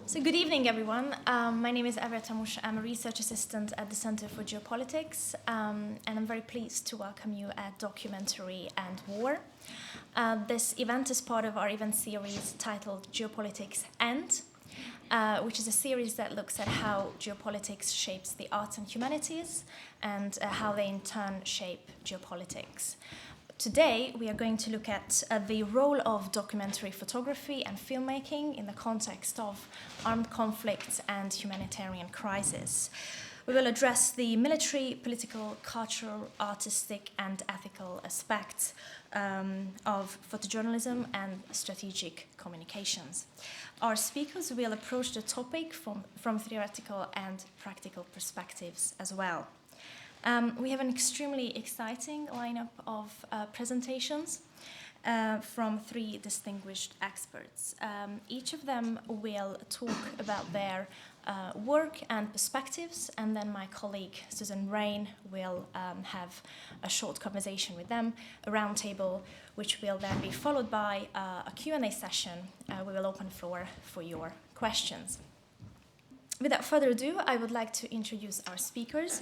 So good evening, everyone. My name is Emeritus. I'm a research assistant at the Center for Geopolitics, and I'm very pleased to welcome you at Documentary and War. This event is part of our event series titled Geopolitics and, which is a series that looks at how geopolitics shapes the arts and humanities and how they in turn shape geopolitics. Today, we are going to look at the role of documentary photography and filmmaking in the context of armed conflicts and humanitarian crisis. We will address the military, political, cultural, artistic, and ethical aspects of photojournalism and strategic communications. Our speakers will approach the topic from theoretical and practical perspectives as well. We have an extremely exciting lineup of presentations from three distinguished experts. Each of them will talk about their work and perspectives, and then my colleague Susan Rain will have a short conversation with them, a roundtable, which will then be followed by a Q&A session. We will open the floor for your questions. Without further ado, I would like to introduce our speakers.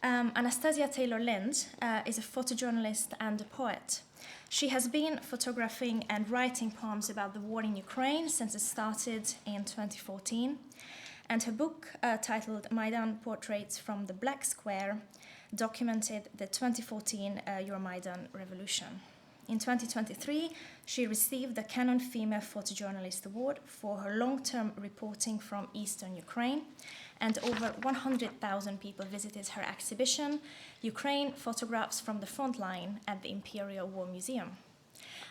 Anastasia Taylor-Lind is a photojournalist and a poet. She has been photographing and writing poems about the war in Ukraine since it started in 2014, and her book, titled Maidan Portraits from the Black Square, documented the 2014 Euromaidan revolution. In 2023, she received the Canon Female Photojournalist Award for her long-term reporting from eastern Ukraine, and over 100,000 people visited her exhibition, Ukraine Photographs from the Front Line, at the Imperial War Museum.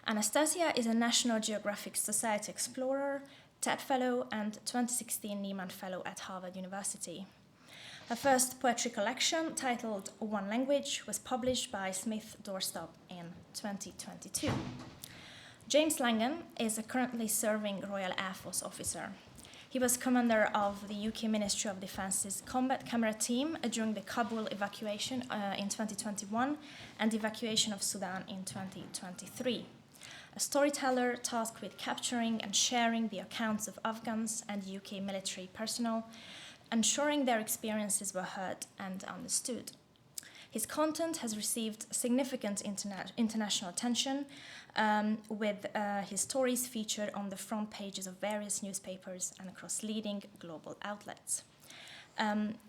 Anastasia is a National Geographic Society Explorer, TED Fellow, and 2016 Nieman Fellow at Harvard University. Her first poetry collection, titled One Language, was published by Smith Doorstop in 2022. James Langan is a currently serving Royal Air Force officer. He was commander of the UK Ministry of Defence's combat camera team during the Kabul evacuation in 2021 and the evacuation of Sudan in 2023. A storyteller tasked with capturing and sharing the accounts of Afghans and UK military personnel, ensuring their experiences were heard and understood. His content has received significant international attention, with his stories featured on the front pages of various newspapers and across leading global outlets.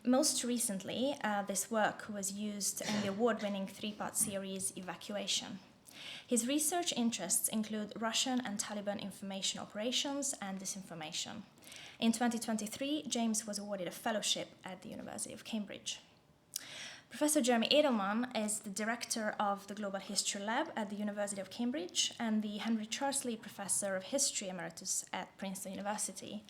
Most recently, this work was used in the award-winning three-part series Evacuation. His research interests include Russian and Taliban information operations and disinformation. In 2023, James was awarded a fellowship at the University of Cambridge. Professor Jeremy Adelman is the director of the Global History Lab at the University of Cambridge and the Henry Charsley Professor of History Emeritus at Princeton University.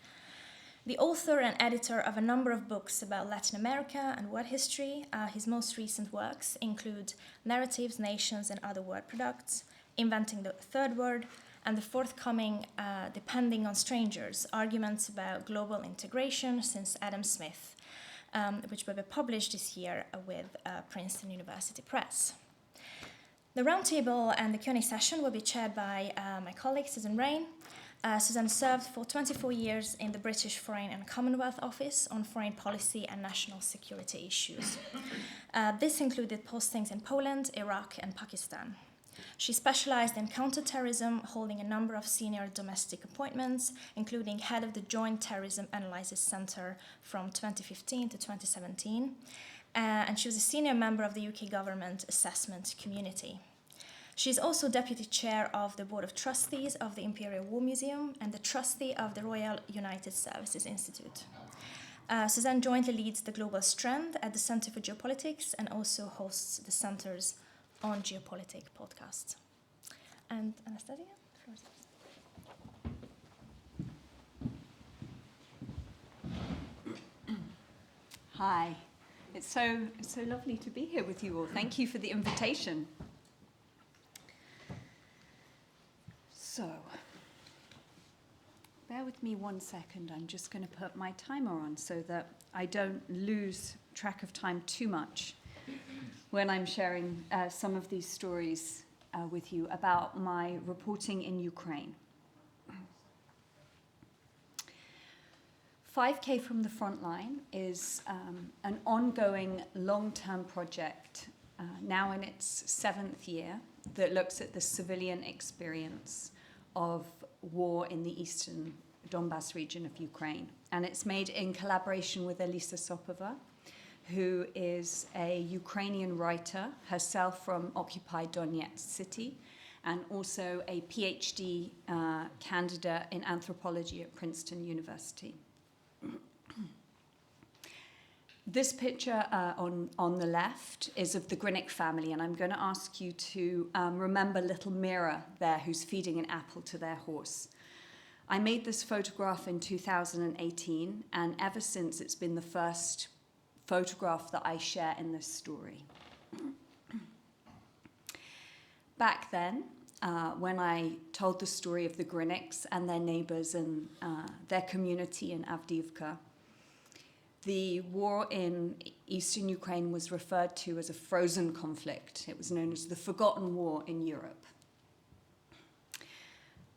The author and editor of a number of books about Latin America and world history, his most recent works include Narratives, Nations, and Other Word Products, Inventing the Third Word, and the forthcoming Depending on Strangers, Arguments about Global Integration since Adam Smith, which will be published this year with Princeton University Press. The roundtable and the Q&A session will be chaired by my colleague Susan Rain. Susan served for 24 years in the British Foreign and Commonwealth Office on foreign policy and national security issues. This included postings in Poland, Iraq, and Pakistan. She specialized in counterterrorism, holding a number of senior domestic appointments, including head of the Joint Terrorism Analysis Center from 2015 to 2017, and she was a senior member of the UK Government Assessment Community. She is also deputy chair of the Board of Trustees of the Imperial War Museum and the trustee of the Royal United Services Institute. Suzanne jointly leads the Global Strand at the Center for Geopolitics and also hosts the Center's On Geopolitics podcast. And Anastasia? Hi, it's so lovely to be here with you all. Thank you for the invitation. So, bear with me 1 second. I'm just going to put my timer on so that I don't lose track of time too much when I'm sharing some of these stories with you about my reporting in Ukraine. 5K from the Frontline is an ongoing long-term project, now in its 7th year, that looks at the civilian experience of war in the eastern Donbas region of Ukraine. And it's made in collaboration with Elisa Sopova, who is a Ukrainian writer, herself from occupied Donetsk city, and also a PhD candidate in anthropology at Princeton University. This picture on the left is of the Grinnick family, and I'm going to ask you to remember little Mira there, who's feeding an apple to their horse. I made this photograph in 2018, and ever since it's been the first photograph that I share in this story. Back then, when I told the story of the Grinnicks and their neighbors and their community in Avdiivka, the war in eastern Ukraine was referred to as a frozen conflict. It was known as the Forgotten War in Europe.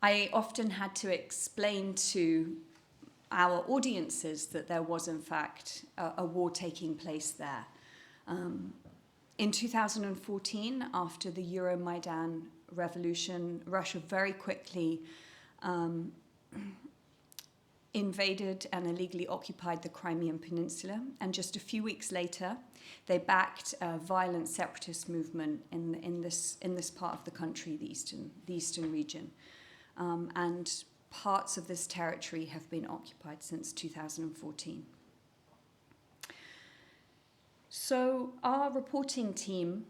I often had to explain to our audiences that there was, in fact, a war taking place there. In 2014, after the Euromaidan revolution, Russia very quickly invaded and illegally occupied the Crimean Peninsula, and just a few weeks later, they backed a violent separatist movement in this part of the country, the eastern region, and parts of this territory have been occupied since 2014. So our reporting team,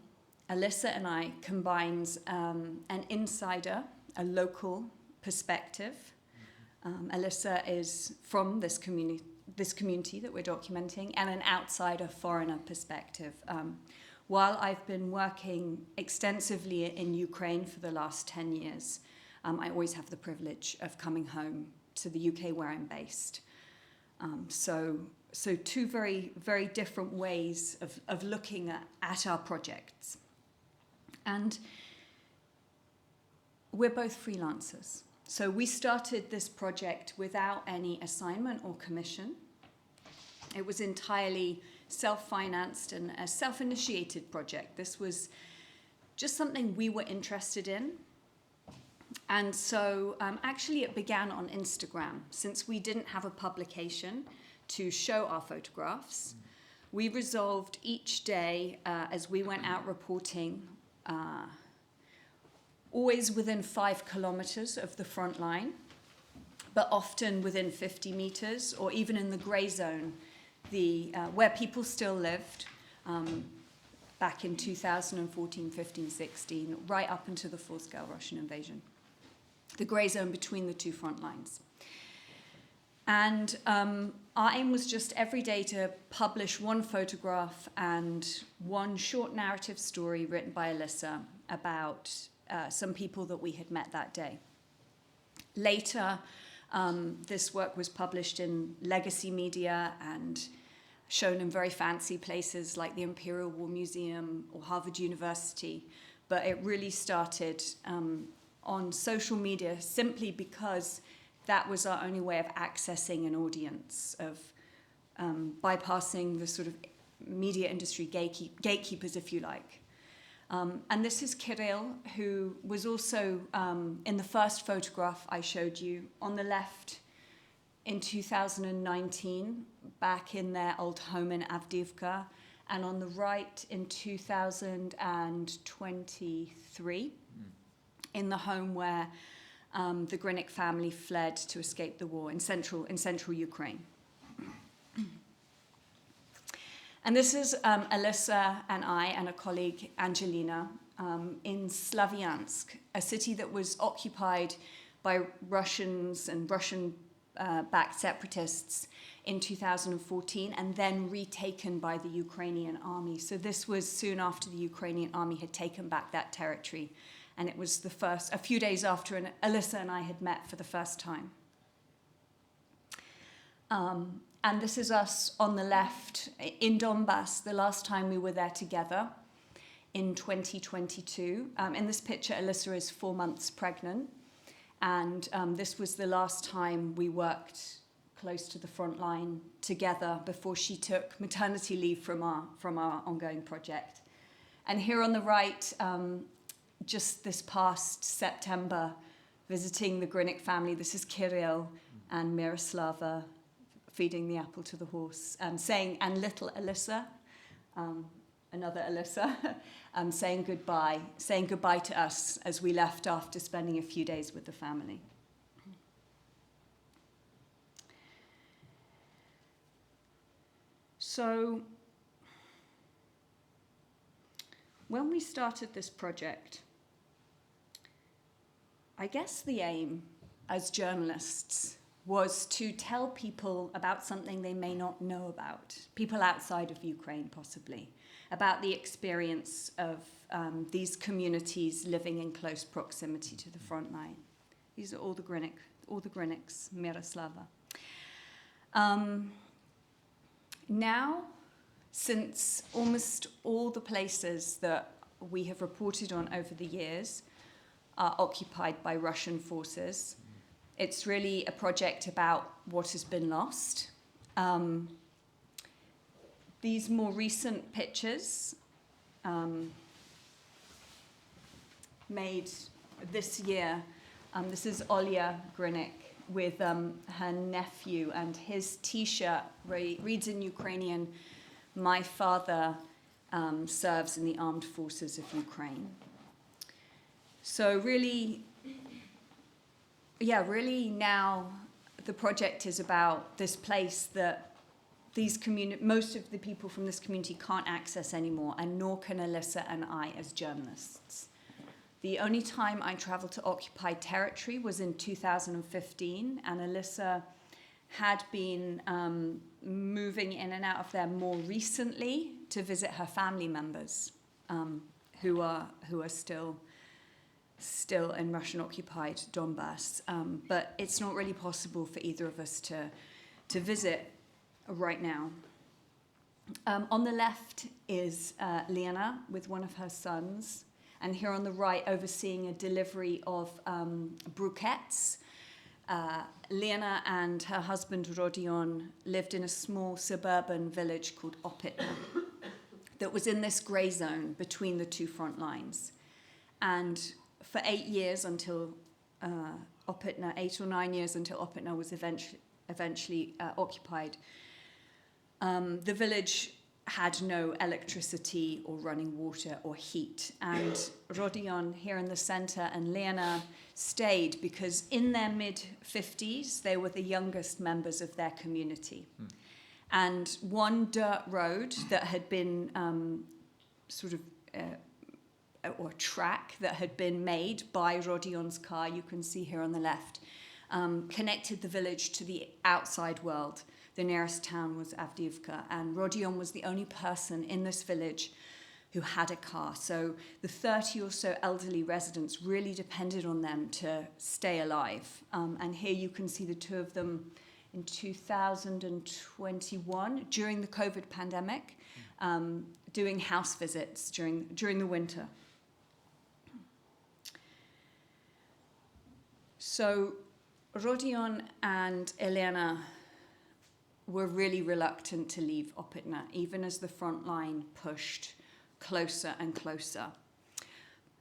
Alyssa and I, combines an insider, a local perspective. Alyssa is from this community that we're documenting, and an outsider, foreigner perspective. While I've been working extensively in Ukraine for the last 10 years, I always have the privilege of coming home to the UK where I'm based. So two very, very different ways of looking at our projects. And we're both freelancers. So we started this project without any assignment or commission. It was entirely self-financed and a self-initiated project. This was just something we were interested in. And so actually it began on Instagram. Since we didn't have a publication to show our photographs, we resolved each day as we went out reporting, always within 5 kilometers of the front line, but often within 50 meters, or even in the gray zone, where people still lived back in 2014, 15, 16, right up into the full-scale Russian invasion. The gray zone between the two front lines. And our aim was just every day to publish one photograph and one short narrative story written by Alyssa about some people that we had met that day. Later, this work was published in legacy media and shown in very fancy places like the Imperial War Museum or Harvard University, but it really started on social media simply because that was our only way of accessing an audience, of bypassing the sort of media industry gatekeepers, if you like. And this is Kirill, who was also in the first photograph I showed you on the left in 2019, back in their old home in Avdiivka, and on the right in 2023, in the home where the Grinnick family fled to escape the war in central Ukraine. And this is Alyssa and I and a colleague, Angelina, in Slavyansk, a city that was occupied by Russians and Russian-backed separatists in 2014 and then retaken by the Ukrainian army. So this was soon after the Ukrainian army had taken back that territory. And it was a few days after Alyssa and I had met for the first time. And this is us on the left in Donbas, the last time we were there together in 2022. In this picture, Alyssa is 4 months pregnant. And this was the last time we worked close to the front line together before she took maternity leave from our ongoing project. And here on the right, just this past September, visiting the Grinnik family. This is Kirill and Miroslava feeding the apple to the horse, and little Alyssa, another Alyssa, saying goodbye to us as we left after spending a few days with the family. So, when we started this project, I guess the aim as journalists was to tell people about something they may not know about, people outside of Ukraine possibly, about the experience of these communities living in close proximity to the front line. These are all the Grinniks, Miroslava. Now, since almost all the places that we have reported on over the years are occupied by Russian forces, it's really a project about what has been lost. These more recent pictures made this year, this is Olya Grinnik with her nephew, and his T-shirt reads in Ukrainian, "My father serves in the armed forces of Ukraine." So really now the project is about this place that most of the people from this community can't access anymore, and nor can Alyssa and I as journalists. The only time I traveled to occupied territory was in 2015, and Alyssa had been moving in and out of there more recently to visit her family members who are still in Russian-occupied Donbass. But it's not really possible for either of us to visit right now. On the left is Lena with one of her sons, and here on the right, overseeing a delivery of briquettes. Lena and her husband Rodion lived in a small suburban village called Opitna that was in this grey zone between the two front lines. And for 8 years until 8 or 9 years until Opitna was eventually occupied, the village had no electricity or running water or heat. And Rodion here in the center and Lena stayed because in their mid-50s, they were the youngest members of their community. And one dirt road that had been or track that had been made by Rodion's car, you can see here on the left, connected the village to the outside world. The nearest town was Avdiivka, and Rodion was the only person in this village who had a car. So the 30 or so elderly residents really depended on them to stay alive. And here you can see the two of them in 2021, during the COVID pandemic, doing house visits during the winter. So Rodion and Elena were really reluctant to leave Opitna, even as the front line pushed closer and closer.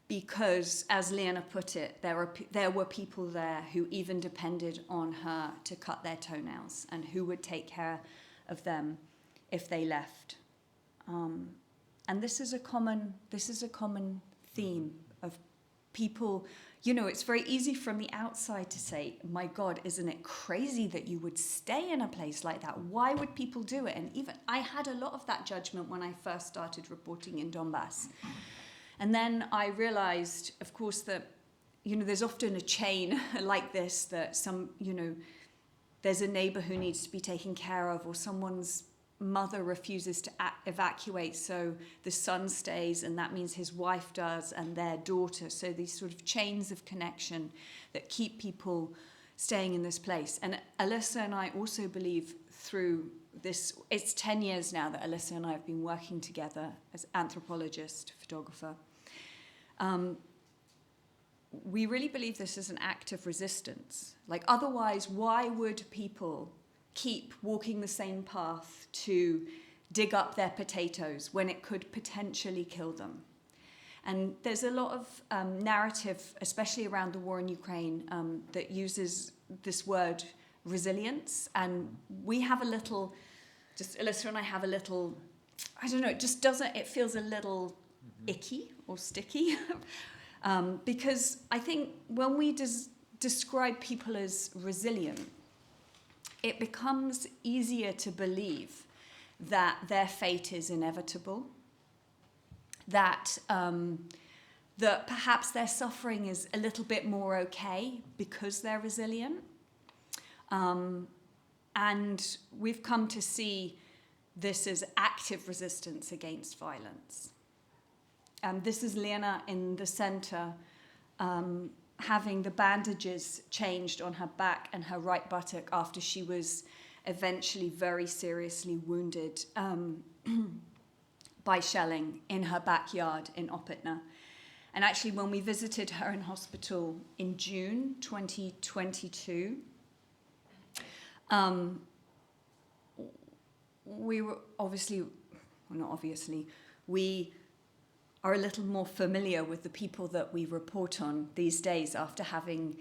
Because, as Lena put it, there were people there who even depended on her to cut their toenails and who would take care of them if they left. And this is a common theme of people. You know, it's very easy from the outside to say, my God, isn't it crazy that you would stay in a place like that? Why would people do it? And even I had a lot of that judgment when I first started reporting in Donbass. And then I realized, of course, that, there's often a chain like this that there's a neighbor who needs to be taken care of, or someone's mother refuses to evacuate, so the son stays, and that means his wife does, and their daughter. So these sort of chains of connection that keep people staying in this place. And Alyssa and I also believe through this, it's 10 years now that Alyssa and I have been working together as anthropologist, photographer. We really believe this is an act of resistance. Like, otherwise, why would people keep walking the same path to dig up their potatoes when it could potentially kill them. And there's a lot of narrative, especially around the war in Ukraine, that uses this word resilience. And we have a little, just Alyssa and I have a little, I don't know, it feels a little icky or sticky. Because I think when we describe people as resilient, it becomes easier to believe that their fate is inevitable, that perhaps their suffering is a little bit more okay because they're resilient. And we've come to see this as active resistance against violence. This is Lena in the center, having the bandages changed on her back and her right buttock after she was eventually very seriously wounded by shelling in her backyard in Opitna. And actually, when we visited her in hospital in June 2022, we were we are a little more familiar with the people that we report on these days after having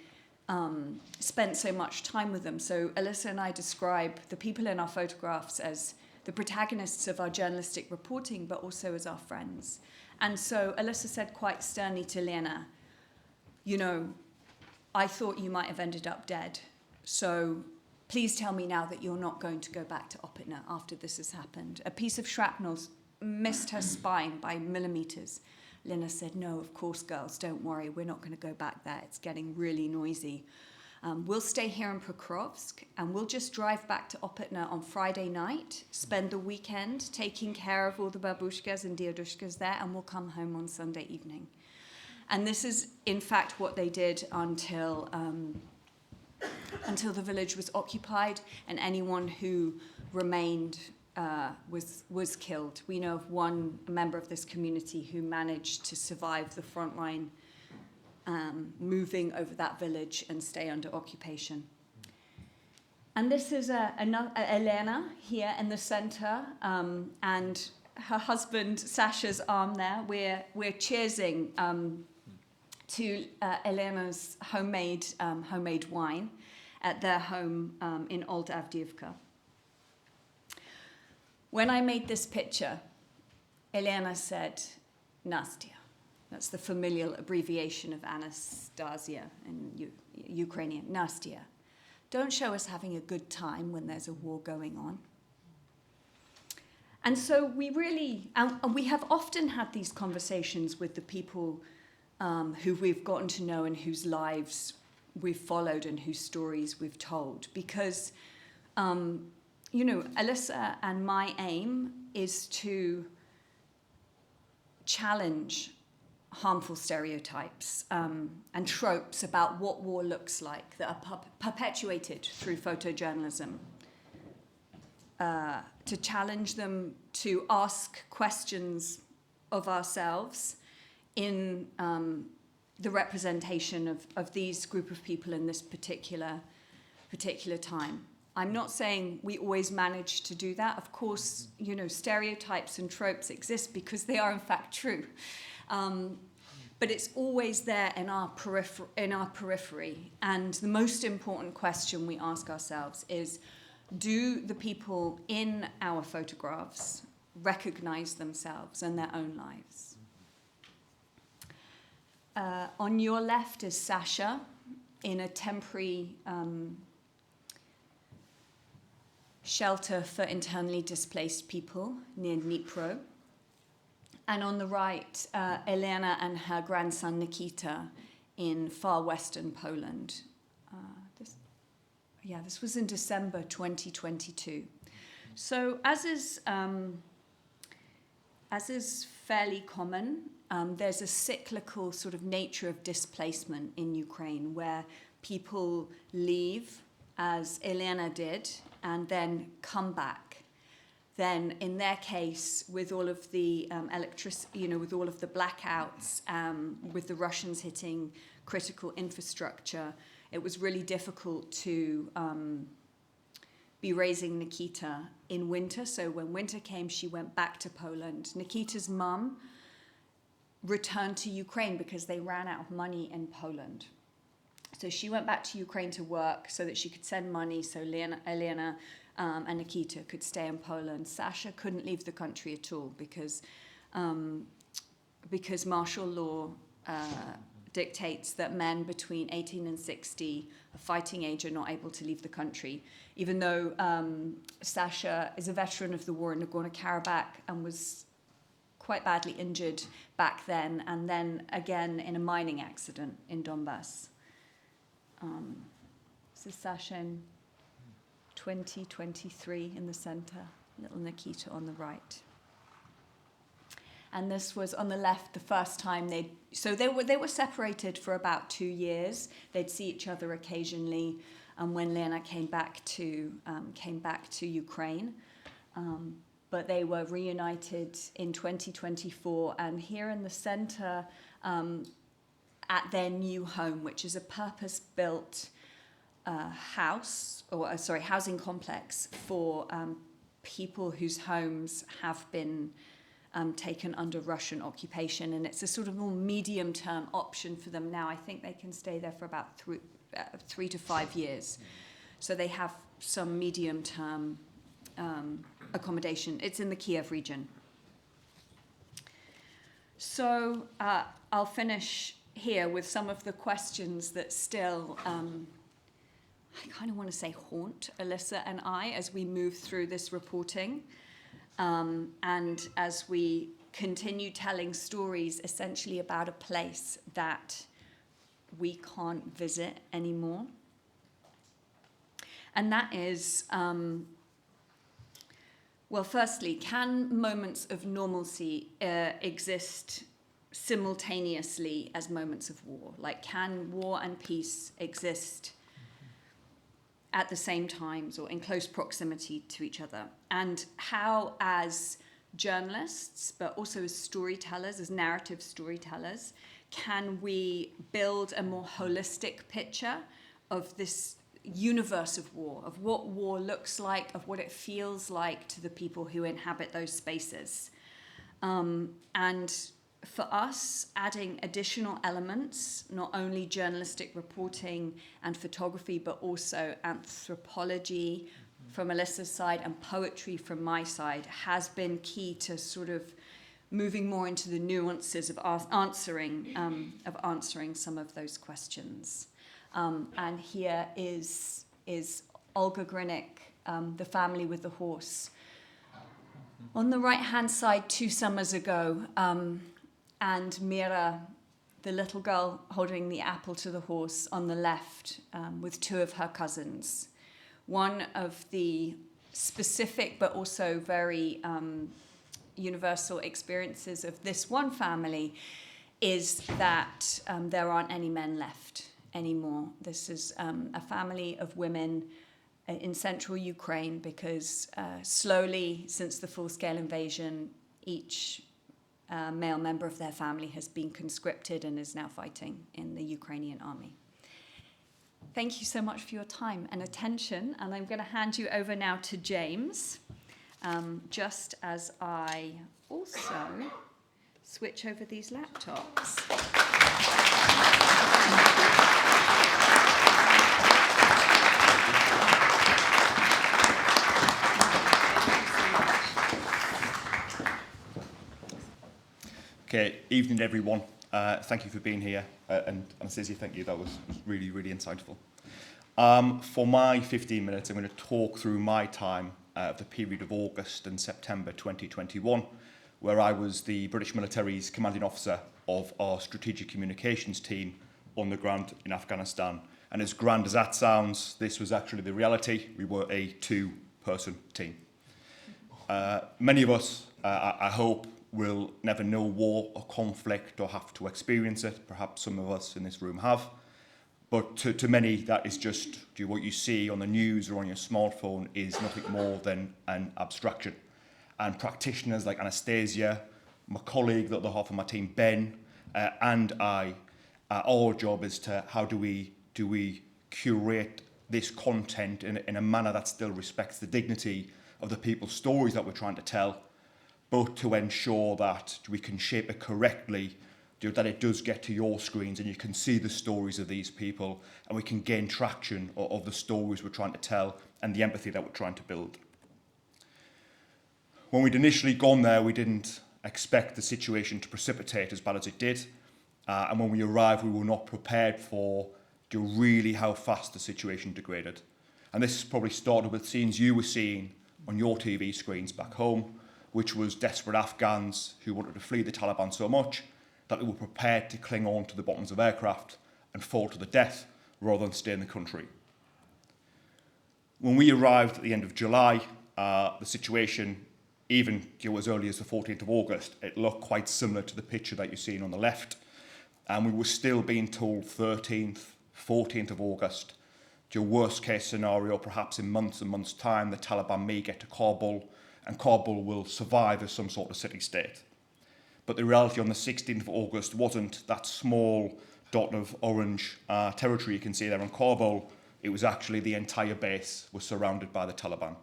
spent so much time with them. So Alyssa and I describe the people in our photographs as the protagonists of our journalistic reporting, but also as our friends. And so Alyssa said quite sternly to Lena, you know, I thought you might have ended up dead. So please tell me now that you're not going to go back to Opitna after this has happened. A piece of shrapnel missed her spine by millimeters. Lena said, no, of course, girls, don't worry. We're not going to go back there. It's getting really noisy. We'll stay here in Pokrovsk, and we'll just drive back to Opitna on Friday night, spend the weekend taking care of all the babushkas and diedushkas there, and we'll come home on Sunday evening. And this is, in fact, what they did until the village was occupied, and anyone who remained was killed. We know of one member of this community who managed to survive the front line, moving over that village and stay under occupation. And this is Elena here in the center, and her husband Sasha's arm there. We're cheersing to Elena's homemade wine at their home in Old Avdiivka. When I made this picture, Elena said, Nastya. That's the familial abbreviation of Anastasia in Ukrainian, Nastya. Don't show us having a good time when there's a war going on. And so we have often had these conversations with the people who we've gotten to know and whose lives we've followed and whose stories we've told. Because, Alyssa and my aim is to challenge harmful stereotypes and tropes about what war looks like that are perpetuated through photojournalism. To challenge them to ask questions of ourselves in the representation of these group of people in this particular time. I'm not saying we always manage to do that. Of course, stereotypes and tropes exist because they are in fact true. But it's always there in our periphery. And the most important question we ask ourselves is, do the people in our photographs recognize themselves and their own lives? On your left is Sasha in a temporary shelter for internally displaced people near Dnipro. And on the right, Elena and her grandson Nikita in far western Poland. This was in December 2022. So as is fairly common, there's a cyclical sort of nature of displacement in Ukraine where people leave, as Elena did, and then come back. Then, in their case, with all of the electricity, with all of the blackouts, with the Russians hitting critical infrastructure, it was really difficult to be raising Nikita in winter. So when winter came, she went back to Poland. Nikita's mum returned to Ukraine because they ran out of money in Poland. So she went back to Ukraine to work so that she could send money so Elena and Nikita could stay in Poland. Sasha couldn't leave the country at all because martial law dictates that men between 18 and 60 of fighting age are not able to leave the country, even though Sasha is a veteran of the war in Nagorno-Karabakh and was quite badly injured back then, and then again in a mining accident in Donbass. This is Sasha in 2023 in the center, little Nikita on the right. And this was on the left the first time they were separated for about 2 years. They'd see each other occasionally, when Lena came back to Ukraine. But they were reunited in 2024, and here in the center, at their new home, which is a purpose-built housing complex for people whose homes have been taken under Russian occupation, and it's a sort of more medium-term option for them now. I think they can stay there for about 3 to 5 years. So they have some medium-term accommodation. It's in the Kiev region. So I'll finish here with some of the questions that still, I kind of want to say haunt Alyssa and I as we move through this reporting. And as we continue telling stories essentially about a place that we can't visit anymore. And that is, well, firstly, can moments of normalcy exist simultaneously as moments of war? Like, can war and peace exist at the same times or in close proximity to each other? And how, as journalists, but also as storytellers, as narrative storytellers, can we build a more holistic picture of this universe of war, of what war looks like, of what it feels like to the people who inhabit those spaces? And for us, adding additional elements, not only journalistic reporting and photography, but also anthropology from Alyssa's side and poetry from my side, has been key to sort of moving more into the nuances of answering some of those questions. And here is Olga Grinnik, The Family with the Horse. On the right-hand side, 2 summers ago, and Mira, the little girl holding the apple to the horse on the left, with 2 of her cousins. One of the specific but also very universal experiences of this one family is that there aren't any men left anymore. This is a family of women in central Ukraine because slowly, since the full-scale invasion, each male member of their family has been conscripted and is now fighting in the Ukrainian army. Thank you so much for your time and attention, and I'm going to hand you over now to James, just as I also switch over these laptops. Okay, evening everyone. Thank you for being here. And Anastasia, thank you. That was really, really insightful. For my 15 minutes, I'm going to talk through my time of the period of August and September 2021, where I was the British military's commanding officer of our strategic communications team on the ground in Afghanistan. And as grand as that sounds, this was actually the reality. We were a 2-person team. Many of us, I hope, will never know war or conflict or have to experience it. Perhaps some of us in this room have. But to many, that is just what you see on the news or on your smartphone is nothing more than an abstraction. And practitioners like Anastasia, my colleague, the other half of my team, Ben, and I, our job is to how do we curate this content in a manner that still respects the dignity of the people's stories that we're trying to tell, but to ensure that we can shape it correctly, that it does get to your screens and you can see the stories of these people and we can gain traction of the stories we're trying to tell and the empathy that we're trying to build. When we'd initially gone there, we didn't expect the situation to precipitate as bad as it did. And when we arrived, we were not prepared for really how fast the situation degraded. And this probably started with scenes you were seeing on your TV screens back home, which was desperate Afghans who wanted to flee the Taliban so much that they were prepared to cling on to the bottoms of aircraft and fall to the death rather than stay in the country. When we arrived at the end of July, the situation, even as early as the 14th of August, it looked quite similar to the picture that you're seeing on the left. And we were still being told 13th, 14th of August, worst case scenario, perhaps in months and months' time, the Taliban may get to Kabul and Kabul will survive as some sort of city-state. But the reality on the 16th of August wasn't that small dot of orange territory you can see there in Kabul. It was actually the entire base was surrounded by the Taliban.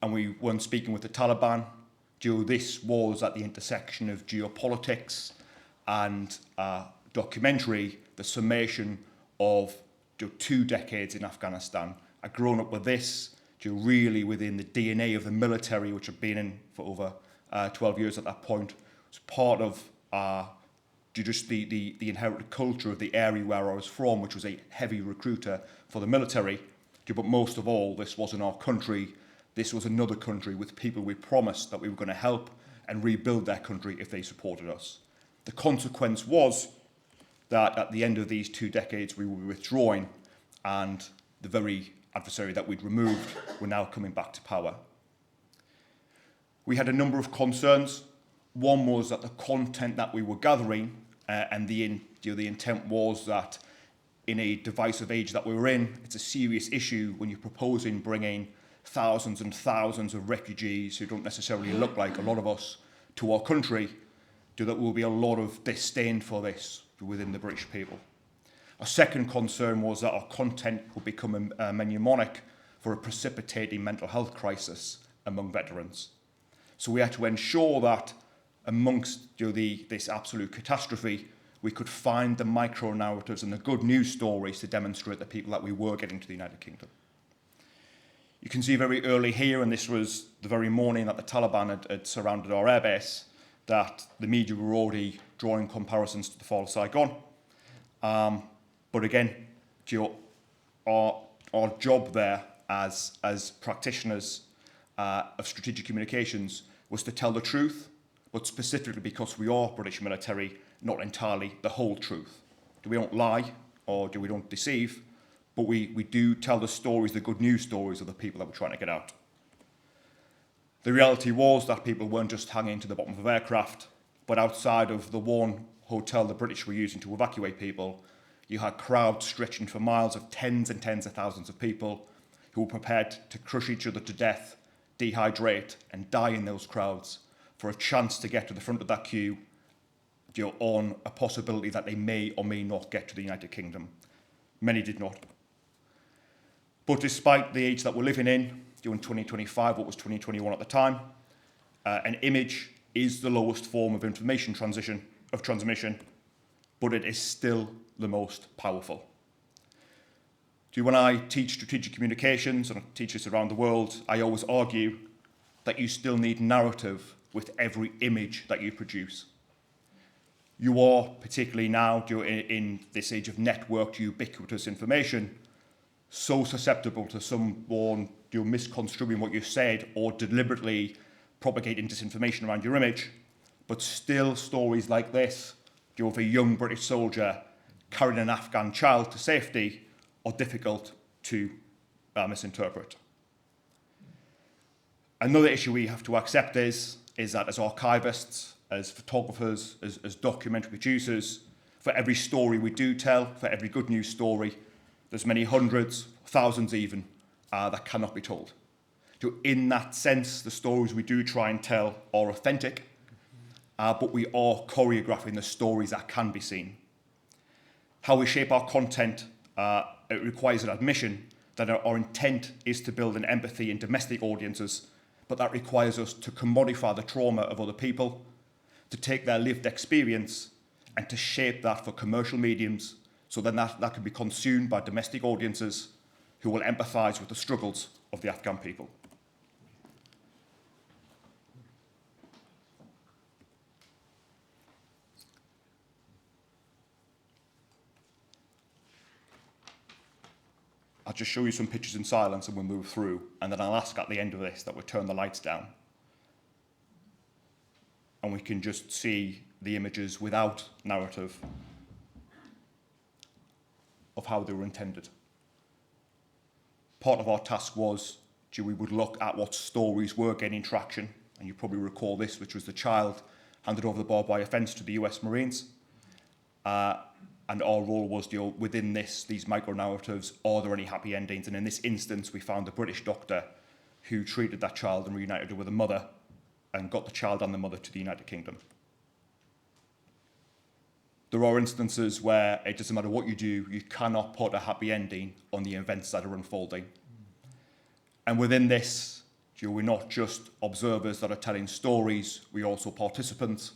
And we weren't speaking with the Taliban. This was at the intersection of geopolitics and documentary, the summation of 2 decades in Afghanistan. I'd grown up with this, really within the DNA of the military, which I've been in for over 12 years at that point. It's part of just the inherited culture of the area where I was from, which was a heavy recruiter for the military. But most of all, this wasn't our country. This was another country with people we promised that we were going to help and rebuild their country if they supported us. The consequence was that at the end of these 2 decades, we were withdrawing and the very adversary that we'd removed were now coming back to power. We had a number of concerns. One was that the content that we were gathering and the intent was that in a divisive age that we were in, it's a serious issue when you're proposing bringing thousands and thousands of refugees who don't necessarily look like a lot of us to our country, that there will be a lot of disdain for this within the British people. A second concern was that our content would become a mnemonic for a precipitating mental health crisis among veterans. So we had to ensure that amongst this absolute catastrophe, we could find the micro-narratives and the good news stories to demonstrate the people that we were getting to the United Kingdom. You can see very early here, and this was the very morning that the Taliban had surrounded our airbase, that the media were already drawing comparisons to the fall of Saigon. But again, our job there as practitioners of strategic communications was to tell the truth, but specifically because we are British military, not entirely the whole truth. We don't lie or we don't deceive, but we do tell the stories, the good news stories of the people that we're trying to get out. The reality was that people weren't just hanging to the bottom of aircraft, but outside of the one hotel the British were using to evacuate people, you had crowds stretching for miles of tens and tens of thousands of people who were prepared to crush each other to death, dehydrate, and die in those crowds for a chance to get to the front of that queue on a possibility that they may or may not get to the United Kingdom. Many did not. But despite the age that we're living in 2025, what was 2021 at the time, an image is the lowest form of information transmission, but it is still the most powerful. When I teach strategic communications, and I teach this around the world, I always argue that you still need narrative with every image that you produce. You are, particularly now in this age of networked, ubiquitous information, so susceptible to someone misconstruing what you said or deliberately propagating disinformation around your image, but still stories like this, of a young British soldier carrying an Afghan child to safety, are difficult to misinterpret. Another issue we have to accept is that as archivists, as photographers, as documentary producers, for every story we do tell, for every good news story, there's many hundreds, thousands even, that cannot be told. In that sense, the stories we do try and tell are authentic, but we are choreographing the stories that can be seen. How we shape our content, it requires an admission that our intent is to build an empathy in domestic audiences, but that requires us to commodify the trauma of other people, to take their lived experience and to shape that for commercial mediums, so then that can be consumed by domestic audiences who will empathise with the struggles of the Afghan people. I'll just show you some pictures in silence and we'll move through, and then I'll ask at the end of this that we turn the lights down. And we can just see the images without narrative of how they were intended. Part of our task was we would look at what stories were gaining traction, and you probably recall this, which was the child handed over the barbed wire fence to the US Marines. And our role was within these micro-narratives, are there any happy endings? And in this instance, we found a British doctor who treated that child and reunited her with a mother and got the child and the mother to the United Kingdom. There are instances where it doesn't matter what you do, you cannot put a happy ending on the events that are unfolding. And within this, we're not just observers that are telling stories, we're also participants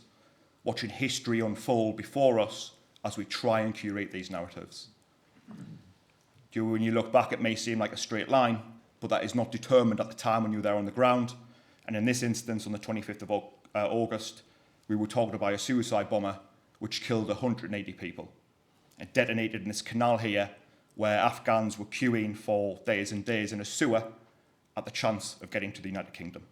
watching history unfold before us as we try and curate these narratives. When you look back, it may seem like a straight line, but that is not determined at the time when you're there on the ground. And in this instance, on the 25th of August, we were targeted by a suicide bomber which killed 180 people. It detonated in this canal here where Afghans were queuing for days and days in a sewer at the chance of getting to the United Kingdom.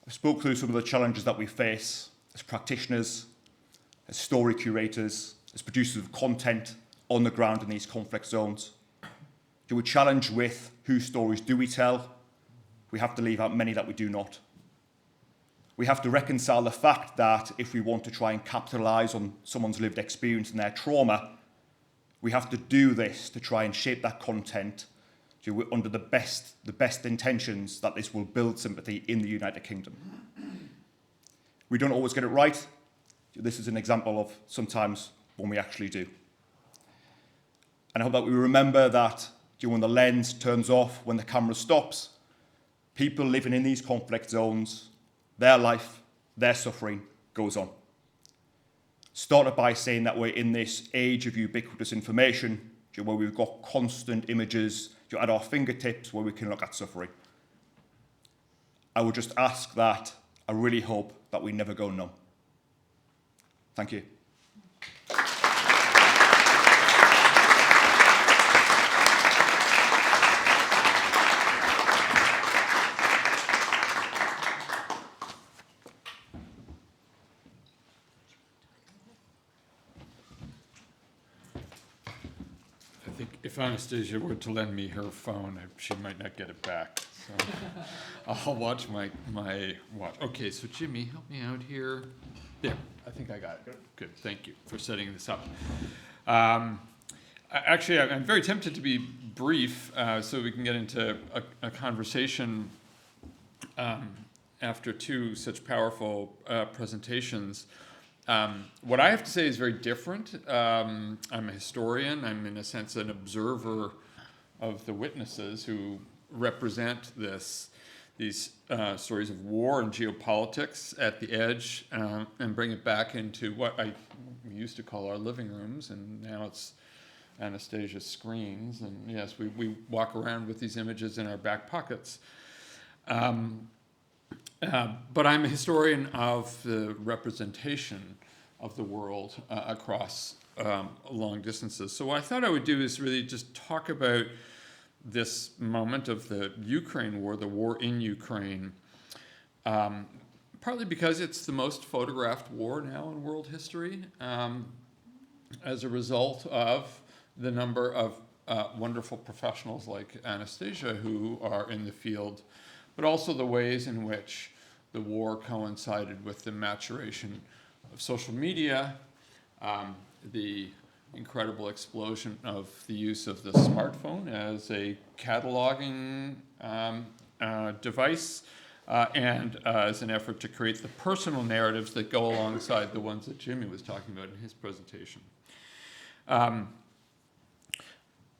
I spoke through some of the challenges that we face as practitioners, as story curators, as producers of content on the ground in these conflict zones. We're challenged with whose stories do we tell? We have to leave out many that we do not. We have to reconcile the fact that if we want to try and capitalise on someone's lived experience and their trauma, we have to do this to try and shape that content under the best intentions that this will build sympathy in the United Kingdom. We don't always get it right. This is an example of sometimes when we actually do. And I hope that we remember that when the lens turns off, when the camera stops, people living in these conflict zones, their life, their suffering goes on. Started by saying that we're in this age of ubiquitous information, where we've got constant images at our fingertips where we can look at suffering. I would just ask that, I really hope that we never go numb. Thank you. If Anastasia were to lend me her phone, she might not get it back. So I'll watch my watch. Okay, so Jimmy, help me out here. There, I think I got it. Good, thank you for setting this up. Actually, I'm very tempted to be brief so we can get into a conversation after two such powerful presentations. What I have to say is very different. I'm a historian. I'm, in a sense, an observer of the witnesses who represent these stories of war and geopolitics at the edge, and bring it back into what we used to call our living rooms, and now it's Anastasia's screens. And yes, we walk around with these images in our back pockets. But I'm a historian of the representation of the world across long distances. So what I thought I would do is really just talk about this moment of the Ukraine war, the war in Ukraine, partly because it's the most photographed war now in world history, as a result of the number of wonderful professionals like Anastasia who are in the field, but also the ways in which the war coincided with the maturation of social media, the incredible explosion of the use of the smartphone as a cataloging device, and as an effort to create the personal narratives that go alongside the ones that Jimmy was talking about in his presentation.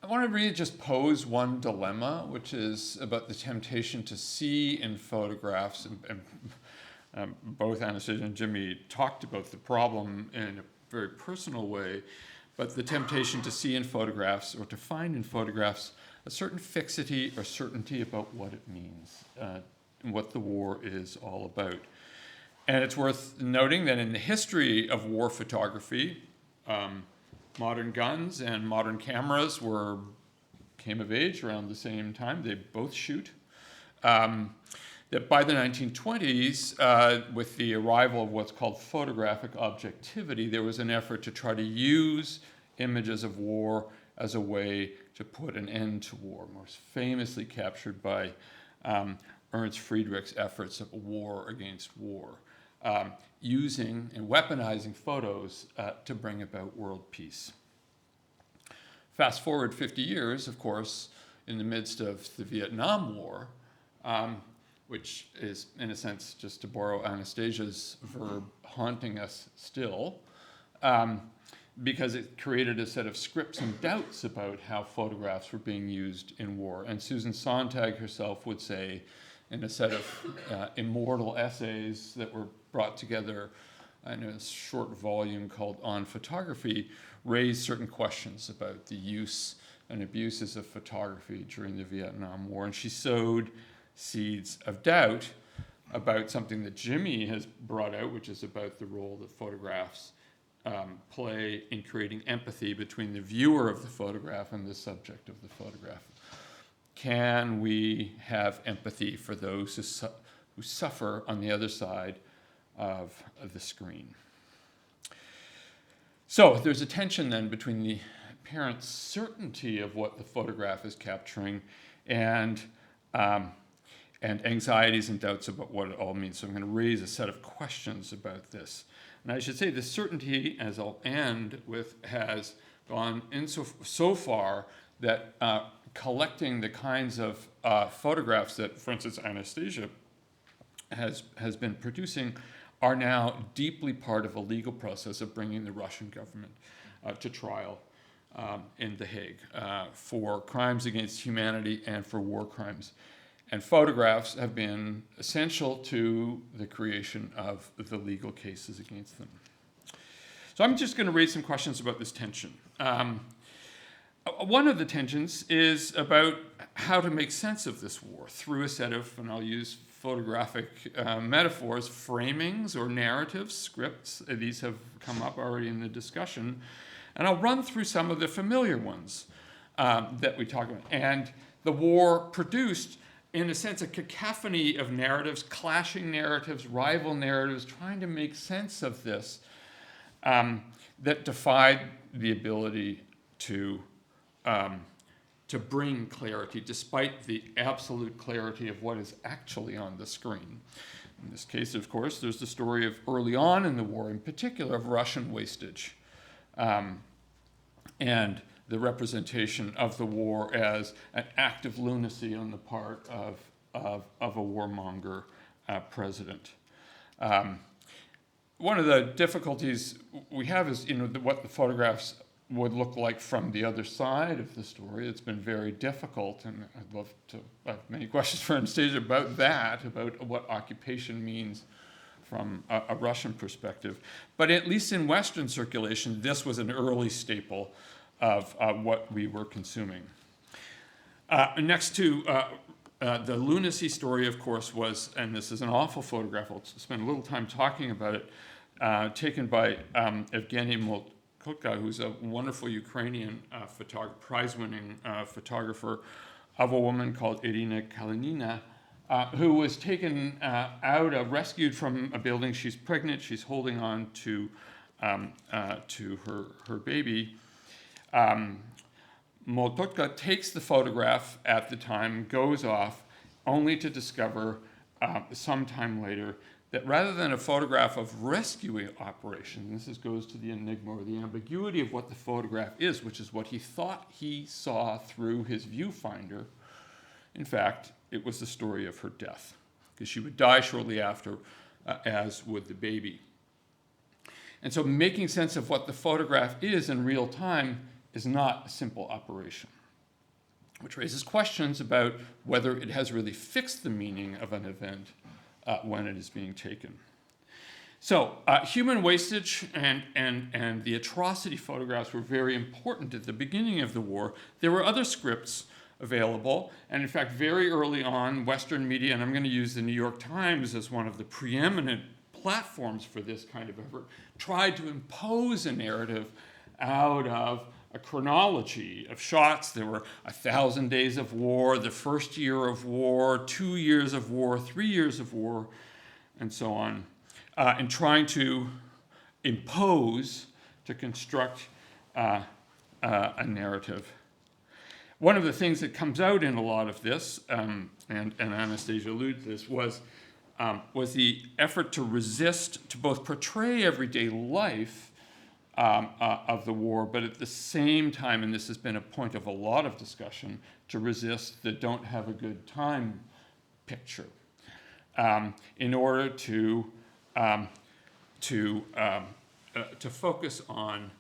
I want to really just pose one dilemma, which is about the temptation to see in photographs, and both Anastasia and Jimmy talked about the problem in a very personal way, but the temptation to see in photographs, or to find in photographs, a certain fixity or certainty about what it means, and what the war is all about. And it's worth noting that in the history of war photography, modern guns and modern cameras came of age around the same time. They both shoot. That by the 1920s, with the arrival of what's called photographic objectivity, there was an effort to try to use images of war as a way to put an end to war, most famously captured by Ernst Friedrich's efforts of war against war, using and weaponizing photos to bring about world peace. Fast forward 50 years, of course, in the midst of the Vietnam War, which is, in a sense, just to borrow Anastasia's verb, haunting us still, because it created a set of scripts and doubts about how photographs were being used in war. And Susan Sontag herself would say, in a set of immortal essays that were brought together in a short volume called On Photography, raised certain questions about the use and abuses of photography during the Vietnam War. And she sowed seeds of doubt about something that Jimmy has brought out, which is about the role that photographs play in creating empathy between the viewer of the photograph and the subject of the photograph. Can we have empathy for those who suffer on the other side of the screen? So there's a tension then between the apparent certainty of what the photograph is capturing and anxieties and doubts about what it all means. So I'm going to raise a set of questions about this. And I should say the certainty, as I'll end with, has gone in so far that collecting the kinds of photographs that, for instance, Anastasia has been producing are now deeply part of a legal process of bringing the Russian government to trial in The Hague for crimes against humanity and for war crimes. And photographs have been essential to the creation of the legal cases against them. So I'm just going to raise some questions about this tension. One of the tensions is about how to make sense of this war through a set of, and I'll use photographic metaphors, framings or narratives, scripts. These have come up already in the discussion. And I'll run through some of the familiar ones that we talk about. And the war produced, in a sense, a cacophony of narratives, clashing narratives, rival narratives, trying to make sense of this, that defied the ability to bring clarity, despite the absolute clarity of what is actually on the screen. In this case, of course, there's the story of early on in the war, in particular, of Russian wastage, and the representation of the war as an act of lunacy on the part of a warmonger president. one of the difficulties we have is, what the photographs would look like from the other side of the story. It's been very difficult, and I'd love to have many questions for Anastasia about that, about what occupation means from a Russian perspective. But at least in Western circulation, this was an early staple of what we were consuming. Next to the lunacy story, of course, was, and this is an awful photograph, I'll spend a little time talking about it, taken by Evgeny Moltkotka, who's a wonderful Ukrainian prize-winning photographer, of a woman called Irina Kalinina, who was taken rescued from a building. She's pregnant, she's holding on to her baby. Moltkotka takes the photograph at the time, goes off, only to discover sometime later that rather than a photograph of rescue operation, this goes to the enigma or the ambiguity of what the photograph is, which is what he thought he saw through his viewfinder. In fact, it was the story of her death, because she would die shortly after, as would the baby. And so making sense of what the photograph is in real time is not a simple operation, which raises questions about whether it has really fixed the meaning of an event when it is being taken. So human wastage and the atrocity photographs were very important at the beginning of the war. There were other scripts available, and in fact, very early on, Western media, and I'm going to use the New York Times as one of the preeminent platforms for this kind of effort, tried to impose a narrative out of a chronology of shots. There were 1,000 days of war, the first year of war, 2 years of war, 3 years of war, and so on, and trying to impose, to construct a narrative. One of the things that comes out in a lot of this, and Anastasia alluded to this, was the effort to resist, to both portray everyday life of the war, but at the same time, and this has been a point of a lot of discussion, to resist the don't have a good time picture, in order to focus on,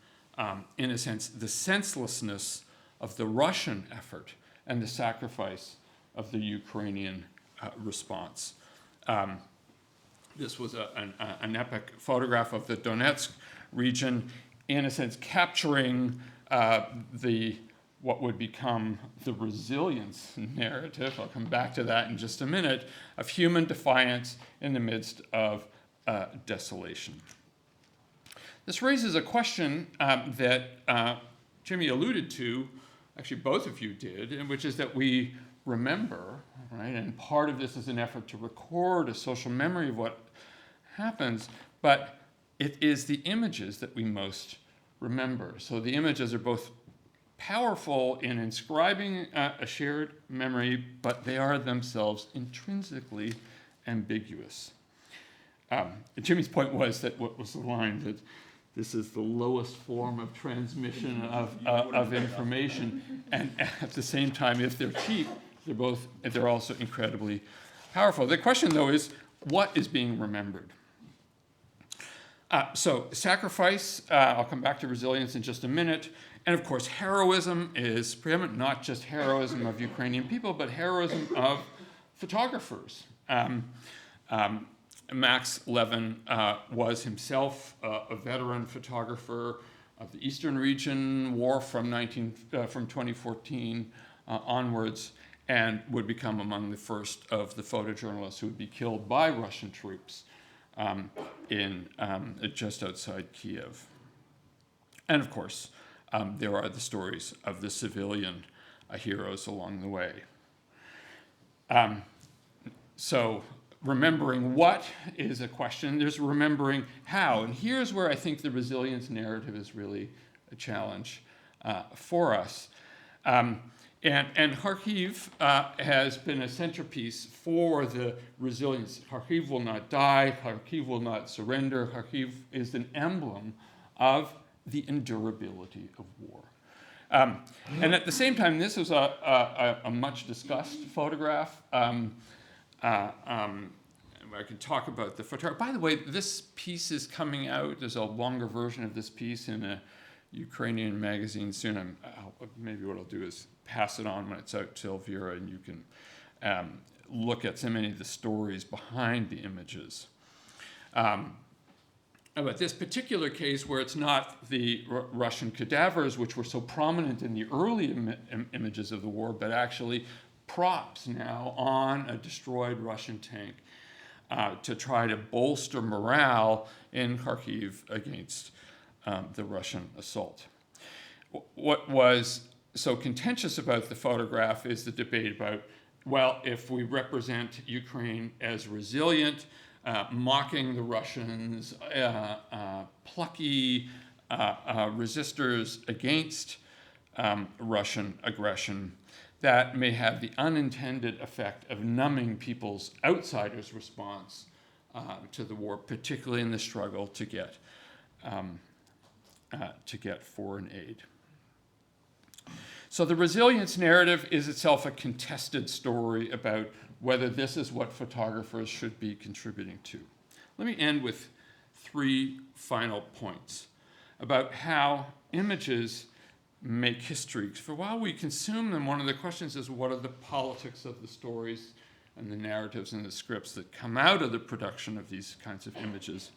in a sense, the senselessness of the Russian effort and the sacrifice of the Ukrainian response. This was an epic photograph of the Donetsk region, in a sense capturing what would become the resilience narrative, I'll come back to that in just a minute, of human defiance in the midst of desolation. This raises a question that Jimmy alluded to, actually both of you did, and which is that we remember, right? And part of this is an effort to record a social memory of what happens, but it is the images that we most remember. So the images are both powerful in inscribing a shared memory, but they are themselves intrinsically ambiguous. Jimmy's point was that what was the line that this is the lowest form of transmission of information, and at the same time, if they're cheap, they're also incredibly powerful. The question, though, is what is being remembered? So sacrifice, I'll come back to resilience in just a minute, and of course heroism is preeminent, not just heroism of Ukrainian people, but heroism of photographers. Max Levin was himself a veteran photographer of the Eastern region, war from 2014 onwards, and would become among the first of the photojournalists who would be killed by Russian troops just outside Kiev. And of course, there are the stories of the civilian heroes along the way. So remembering what is a question, there's remembering how. And here's where I think the resilience narrative is really a challenge for us. And Kharkiv has been a centerpiece for the resilience. Kharkiv will not die, Kharkiv will not surrender. Kharkiv is an emblem of the endurability of war. And at the same time, this was a much discussed photograph. I can talk about the photography. By the way, this piece is coming out. There's a longer version of this piece in a Ukrainian magazine soon. Maybe what I'll do is pass it on when it's out to Elvira, and you can look at so many of the stories behind the images. About this particular case, where it's not the Russian cadavers, which were so prominent in the early images of the war, but actually props now on a destroyed Russian tank to try to bolster morale in Kharkiv against the Russian assault. What was so contentious about the photograph is the debate about, well, if we represent Ukraine as resilient, mocking the Russians, plucky resistors against Russian aggression, that may have the unintended effect of numbing people's outsiders' response to the war, particularly in the struggle to get foreign aid. So the resilience narrative is itself a contested story about whether this is what photographers should be contributing to. Let me end with 3 final points about how images make history. For while we consume them, one of the questions is, what are the politics of the stories and the narratives and the scripts that come out of the production of these kinds of images?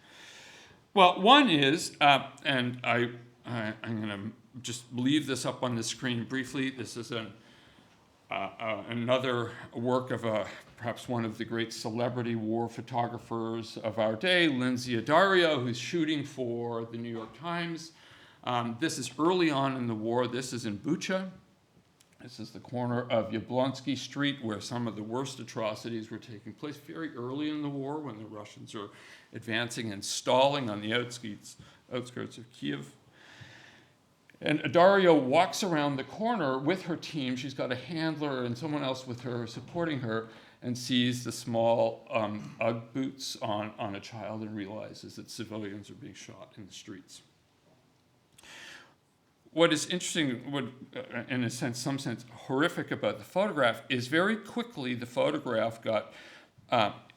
Well, one is, and I'm going to just leave this up on the screen briefly. This is another work of perhaps one of the great celebrity war photographers of our day, Lindsay Addario, who's shooting for the New York Times. This is early on in the war. This is in Bucha. This is the corner of Yablonsky Street, where some of the worst atrocities were taking place very early in the war, when the Russians are advancing and stalling on the outskirts of Kiev. And Addario walks around the corner with her team. She's got a handler and someone else with her supporting her, and sees the small Ugg boots on a child and realizes that civilians are being shot in the streets. What is interesting, in a sense, some sense, horrific about the photograph is very quickly the photograph got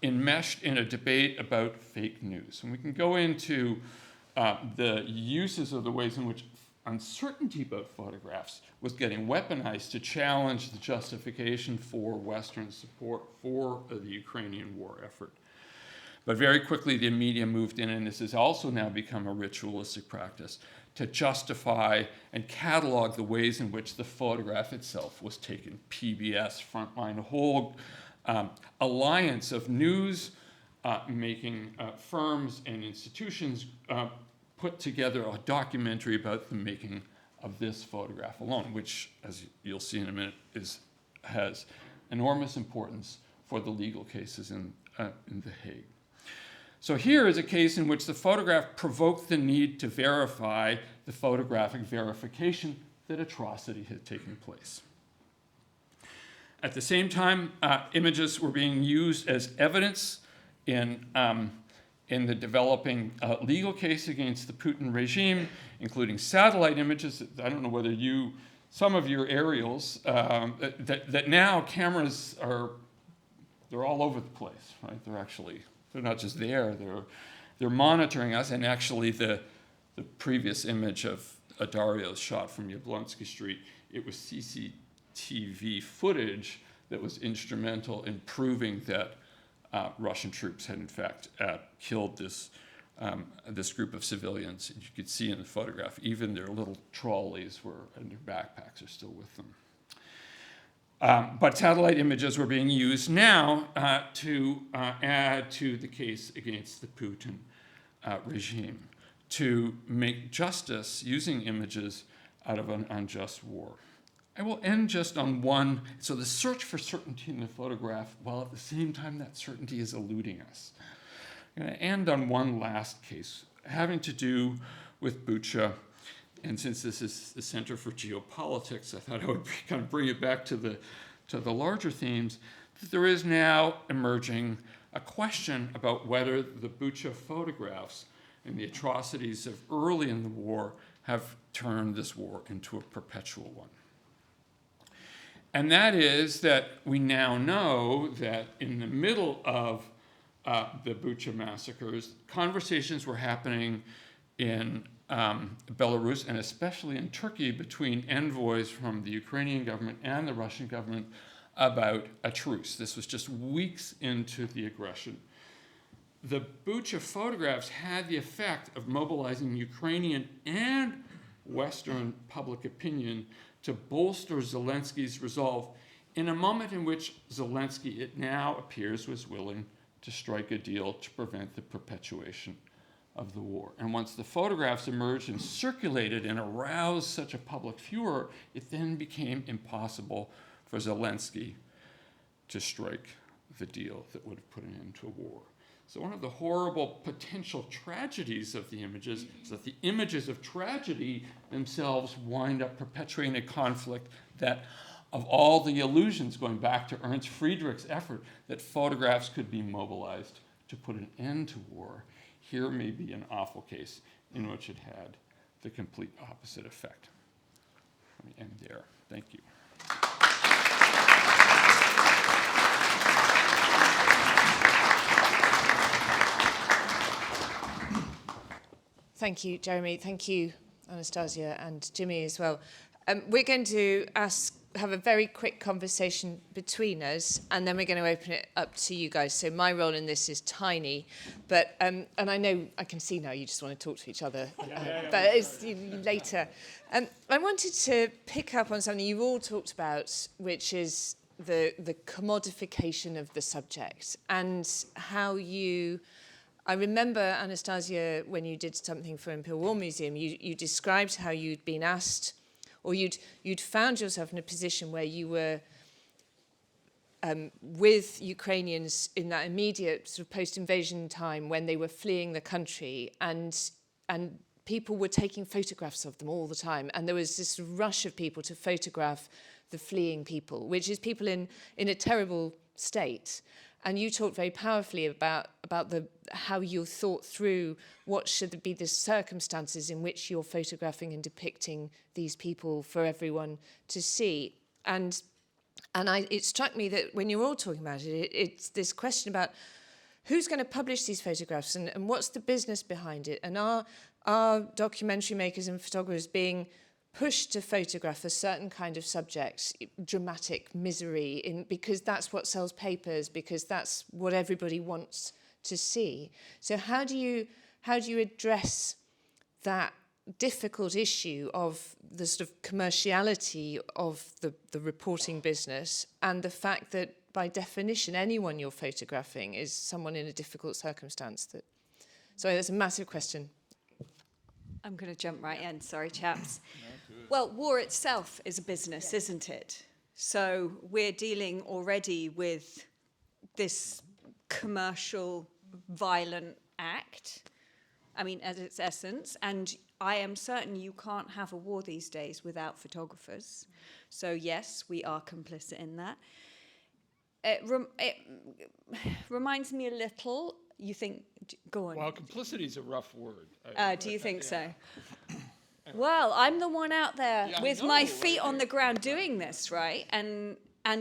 enmeshed in a debate about fake news. And we can go into the uses of the ways in which uncertainty about photographs was getting weaponized to challenge the justification for Western support for the Ukrainian war effort. But very quickly the media moved in, and this has also now become a ritualistic practice, to justify and catalog the ways in which the photograph itself was taken. PBS, Frontline, a whole alliance of news making firms and institutions put together a documentary about the making of this photograph alone, which, as you'll see in a minute, has enormous importance for the legal cases in The Hague. So here is a case in which the photograph provoked the need to verify the photographic verification that atrocity had taken place. At the same time, images were being used as evidence in the developing legal case against the Putin regime, including satellite images. I don't know whether some of your aerials, that now cameras they're all over the place, right? They're not just there, they're monitoring us, and actually the previous image of Addario's shot from Yablonsky Street, it was CCTV footage that was instrumental in proving that Russian troops had in fact killed this group of civilians. And you could see in the photograph, even their little trolleys and their backpacks are still with them. But satellite images were being used now to add to the case against the Putin regime, to make justice using images out of an unjust war. I will end just on one. So the search for certainty in the photograph, while at the same time that certainty is eluding us. I'm going to end on one last case having to do with Bucha. And since this is the Center for Geopolitics, I thought I would kind of bring it back to the larger themes. That there is now emerging a question about whether the Bucha photographs and the atrocities of early in the war have turned this war into a perpetual one. And that is that we now know that in the middle of the Bucha massacres. Conversations were happening in Belarus and especially in Turkey between envoys from the Ukrainian government and the Russian government about a truce. This was just weeks into the aggression. The Bucha photographs had the effect of mobilizing Ukrainian and Western public opinion to bolster Zelensky's resolve in a moment in which Zelensky, it now appears, was willing to strike a deal to prevent the perpetuation of the war. And once the photographs emerged and circulated and aroused such a public furor, it then became impossible for Zelensky to strike the deal that would have put an end to a war. So one of the horrible potential tragedies of the images is that the images of tragedy themselves wind up perpetuating a conflict that, of all the illusions, going back to Ernst Friedrich's effort that photographs could be mobilized to put an end to war, here may be an awful case in which it had the complete opposite effect. Let me end there. Thank you. Thank you, Jeremy. Thank you, Anastasia and Jimmy as well. We're going to have a very quick conversation between us, and then we're going to open it up to you guys. So my role in this is tiny, but and I know I can see now you just want to talk to each other, but it's later. I wanted to pick up on something you've all talked about, which is the commodification of the subject and how you. I remember, Anastasia, when you did something for Imperial War Museum, you described how you'd been asked, or you'd found yourself in a position where you were with Ukrainians in that immediate sort of post-invasion time when they were fleeing the country, and people were taking photographs of them all the time, and there was this rush of people to photograph the fleeing people, which is people in a terrible state. And you talked very powerfully about how you thought through what should be the circumstances in which you're photographing and depicting these people for everyone to see. And it struck me that when you were all talking about it, it's this question about who's going to publish these photographs and what's the business behind it? And are documentary makers and photographers being pushed to photograph a certain kind of subject, dramatic misery, because that's what sells papers, because that's what everybody wants to see. So how do you address that difficult issue of the sort of commerciality of the reporting business and the fact that by definition anyone you're photographing is someone in a difficult circumstance? Sorry, that's a massive question. I'm going to jump right in. Sorry, chaps. Well, war itself is a business, isn't it? So we're dealing already with this commercial, violent act, I mean, at its essence. And I am certain you can't have a war these days without photographers. So yes, we are complicit in that. It reminds me a little, you think, go on. Well, complicity is a rough word. Do you think so? Well, I'm the one out there with my feet on the ground doing this, right? And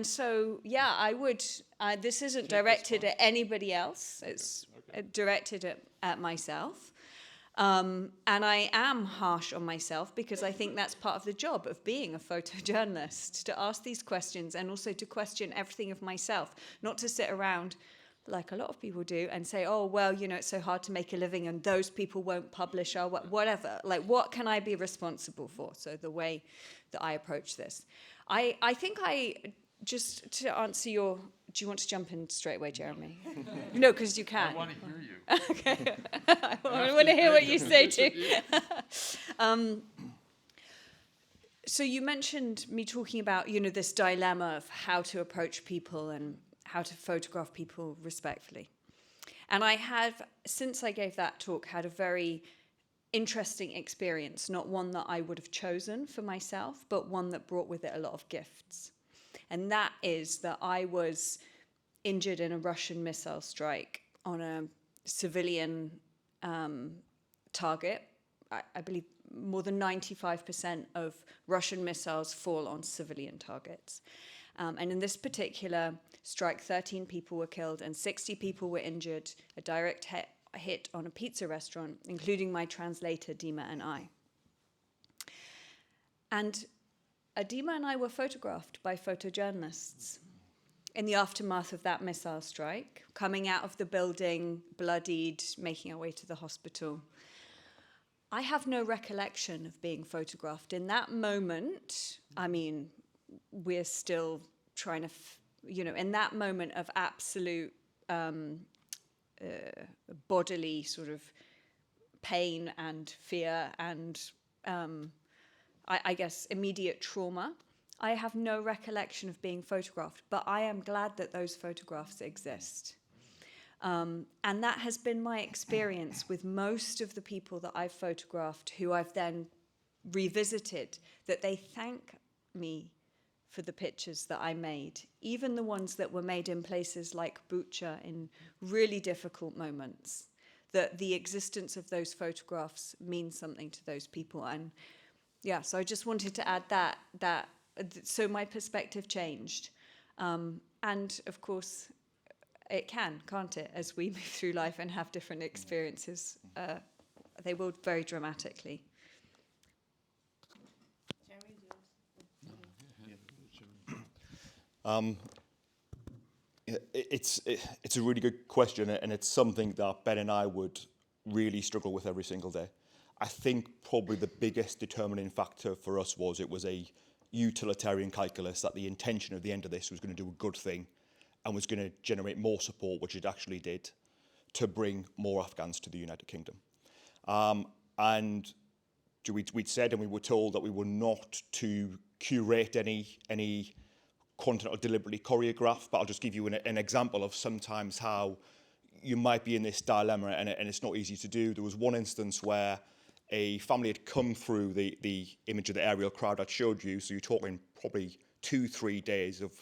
so, yeah, I would. This isn't directed at anybody else. It's directed at myself. And I am harsh on myself because I think that's part of the job of being a photojournalist, to ask these questions and also to question everything of myself, not to sit around like a lot of people do and say, oh, well, you know, it's so hard to make a living and those people won't publish or whatever. Like, what can I be responsible for? So the way that I approach this. I think just to answer your, do you want to jump in straight away, Jeremy? No, because you can. I want to hear you. Okay. I want to hear what you say too. So you mentioned me talking about, you know, this dilemma of how to approach people and how to photograph people respectfully. And I have, since I gave that talk, had a very interesting experience, not one that I would have chosen for myself, but one that brought with it a lot of gifts. And that is that I was injured in a Russian missile strike on a civilian target. I believe more than 95% of Russian missiles fall on civilian targets. And in this particular strike, 13 people were killed and 60 people were injured, a direct hit on a pizza restaurant, including my translator, Dima, and I. And Adima and I were photographed by photojournalists in the aftermath of that missile strike, coming out of the building, bloodied, making our way to the hospital. I have no recollection of being photographed. In that moment, I mean, we're still trying to, in that moment of absolute bodily sort of pain and fear and I guess immediate trauma, I have no recollection of being photographed, but I am glad that those photographs exist. And that has been my experience with most of the people that I've photographed who I've then revisited, that they thank me for the pictures that I made, even the ones that were made in places like Bucha in really difficult moments, that the existence of those photographs means something to those people. And yeah, so I just wanted to add that so my perspective changed. And of course, it can't it, as we move through life and have different experiences, they will very dramatically. It's a really good question, and it's something that Ben and I would really struggle with every single day. I think probably the biggest determining factor for us was it was a utilitarian calculus that the intention at the end of this was going to do a good thing and was going to generate more support, which it actually did, to bring more Afghans to the United Kingdom. And we'd said and we were told that we were not to curate any content or deliberately choreograph, but I'll just give you an example of sometimes how you might be in this dilemma and it's not easy to do. There was one instance where a family had come through the image of the aerial crowd I showed you, so you're talking probably 2-3 days of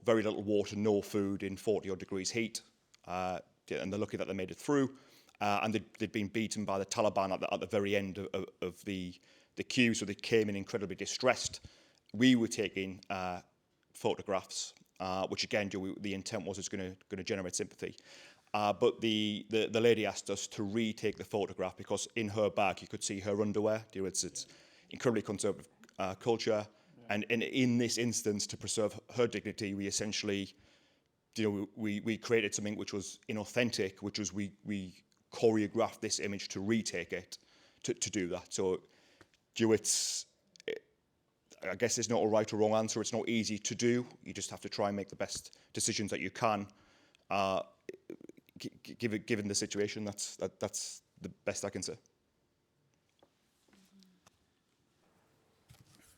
very little water, no food in 40-odd degrees heat, and they're lucky that they made it through, and they'd been beaten by the Taliban at the very end of the queue, so they came in incredibly distressed. We were taking photographs, which again, the intent was it's going to generate sympathy. But the lady asked us to retake the photograph because in her bag you could see her underwear. It's incredibly conservative culture, and in this instance, to preserve her dignity, we essentially, we created something which was inauthentic, which was we choreographed this image to retake it, to do that. So, I guess there's not a right or wrong answer. It's not easy to do. You just have to try and make the best decisions that you can. Given the situation, that's the best I can say.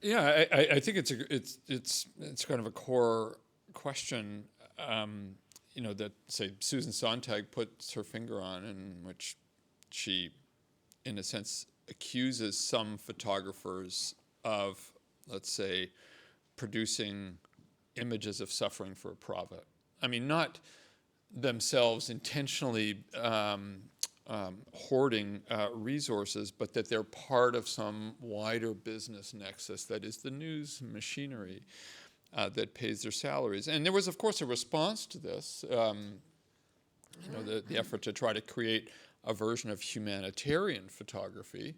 Yeah, I think it's kind of a core question, that say Susan Sontag puts her finger on, in which she, in a sense, accuses some photographers of, let's say, producing images of suffering for a profit. I mean, not themselves intentionally hoarding resources, but that they're part of some wider business nexus that is the news machinery that pays their salaries. And there was, of course, a response to this, the effort to try to create a version of humanitarian photography.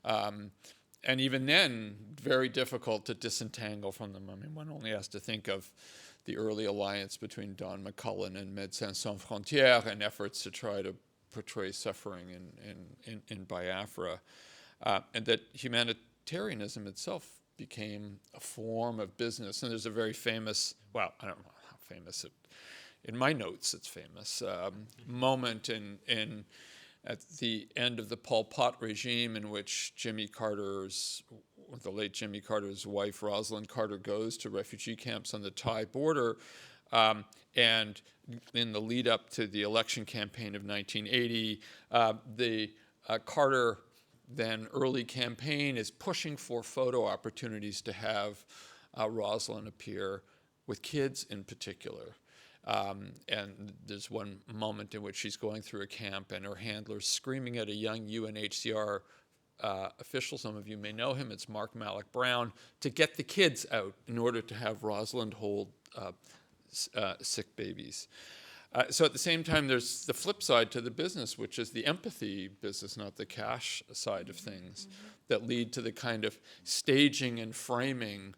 And even then, very difficult to disentangle from them. I mean, one only has to think of the early alliance between Don McCullen and Médecins Sans Frontières and efforts to try to portray suffering in Biafra. And that humanitarianism itself became a form of business. And there's a very famous, well, I don't know how famous, in my notes it's famous, moment at the end of the Pol Pot regime in which the late Jimmy Carter's wife, Rosalind Carter, goes to refugee camps on the Thai border. And in the lead up to the election campaign of 1980, the Carter then early campaign is pushing for photo opportunities to have Rosalind appear with kids in particular. And there's one moment in which she's going through a camp and her handler's screaming at a young UNHCR official, some of you may know him, it's Mark Malloch Brown, to get the kids out in order to have Rosalind hold sick babies. So at the same time, there's the flip side to the business, which is the empathy business, not the cash side of things, that lead to the kind of staging and framing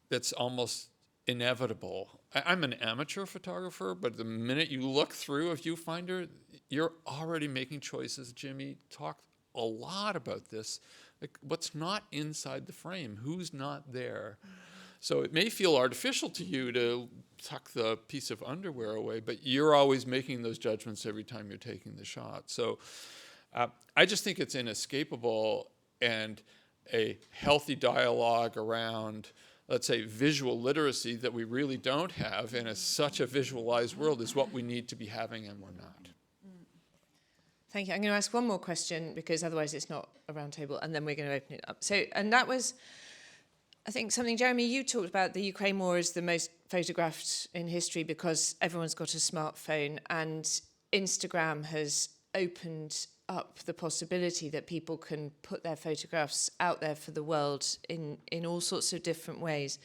that's almost inevitable. I'm an amateur photographer, but the minute you look through a viewfinder, you're already making choices. Jimmy talked a lot about this. Like, what's not inside the frame? Who's not there? So it may feel artificial to you to tuck the piece of underwear away, but you're always making those judgments every time you're taking the shot. So I just think it's inescapable, and a healthy dialogue around, let's say, visual literacy that we really don't have in such a visualized world is what we need to be having, and we're not. Thank you. I'm going to ask one more question, because otherwise it's not a round table, and then we're going to open it up. So, and that was, I think, something, Jeremy, you talked about. The Ukraine war is the most photographed in history because everyone's got a smartphone, and Instagram has opened up the possibility that people can put their photographs out there for the world in all sorts of different ways.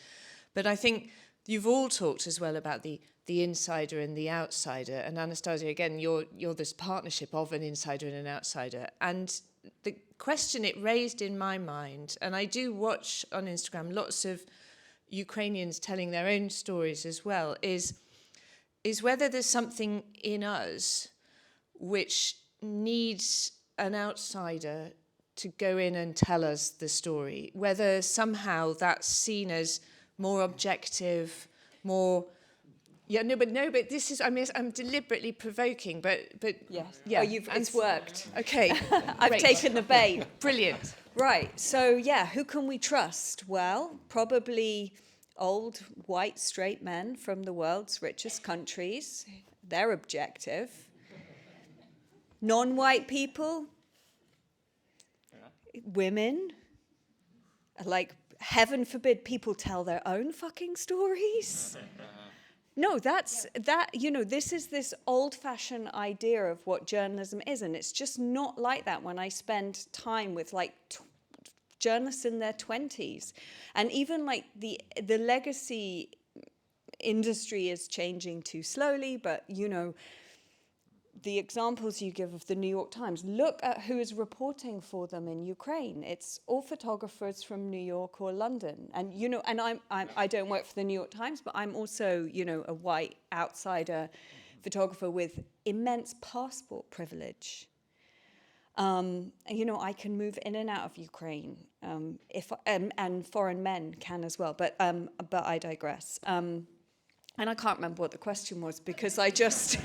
But I think you've all talked as well about the insider and the outsider. And Anastasia, again, you're this partnership of an insider and an outsider. And the question it raised in my mind, and I do watch on Instagram lots of Ukrainians telling their own stories as well, is whether there's something in us which needs an outsider to go in and tell us the story, whether somehow that's seen as more objective, more... But this is, I mean, I'm deliberately provoking, but Yes. yeah. Oh, it's worked. Okay. I've Great. taken the bait. Brilliant. Right. So, yeah, who can we trust? Well, probably old, white, straight men from the world's richest countries. They're objective. Non-white people, women, like, heaven forbid people tell their own fucking stories. No, this is this old-fashioned idea of what journalism is, and it's just not like that when I spend time with, like, journalists in their 20s. And even, like, the legacy industry is changing too slowly, but, the examples you give of the New York Times, look at who is reporting for them in Ukraine. It's all photographers from New York or London. And, I don't work for the New York Times, but I'm also, a white outsider photographer with immense passport privilege. I can move in and out of Ukraine, and foreign men can as well, but I digress. And I can't remember what the question was, because I just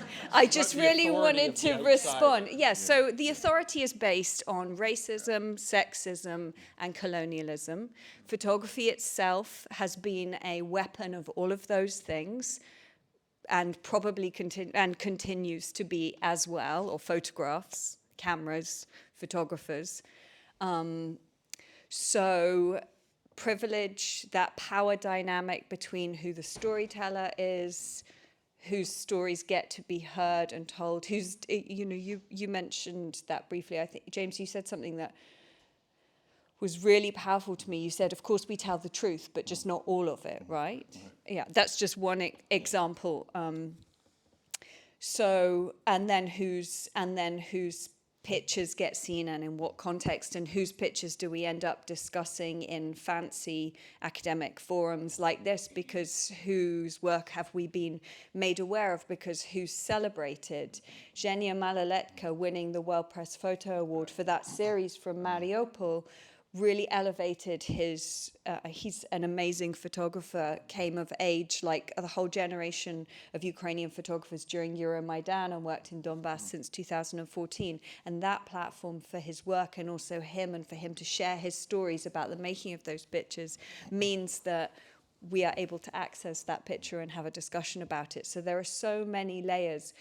really wanted to respond. Yes, so the authority is based on racism, sexism, and colonialism. Photography itself has been a weapon of all of those things, and probably continues to be as well, or photographs, cameras, photographers. So privilege, that power dynamic between who the storyteller is, whose stories get to be heard and told, you mentioned that briefly. I think, James, you said something that was really powerful to me. You said, of course, we tell the truth, but just not all of it, right? Yeah, that's just one example. And then whose pictures get seen and in what context, and whose pictures do we end up discussing in fancy academic forums like this, because whose work have we been made aware of, because who's celebrated. Zhenya Malaletka winning the World Press Photo Award for that series from Mariupol really elevated he's an amazing photographer, came of age, like the whole generation of Ukrainian photographers during Euromaidan, and worked in Donbass since 2014. And that platform for his work, and also him, and for him to share his stories about the making of those pictures, means that we are able to access that picture and have a discussion about it. So there are so many layers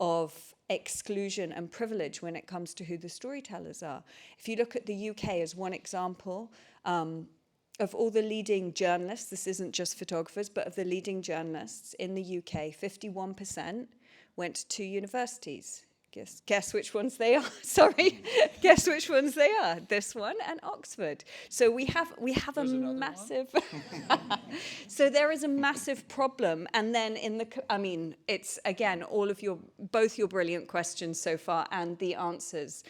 of exclusion and privilege when it comes to who the storytellers are. If you look at the UK as one example, of all the leading journalists, this isn't just photographers, but of the leading journalists in the UK, 51% went to universities. Guess which ones they are. Sorry, guess which ones they are. This one and Oxford. So we have a massive. So there is a massive problem, and then it's again both your brilliant questions so far and the answers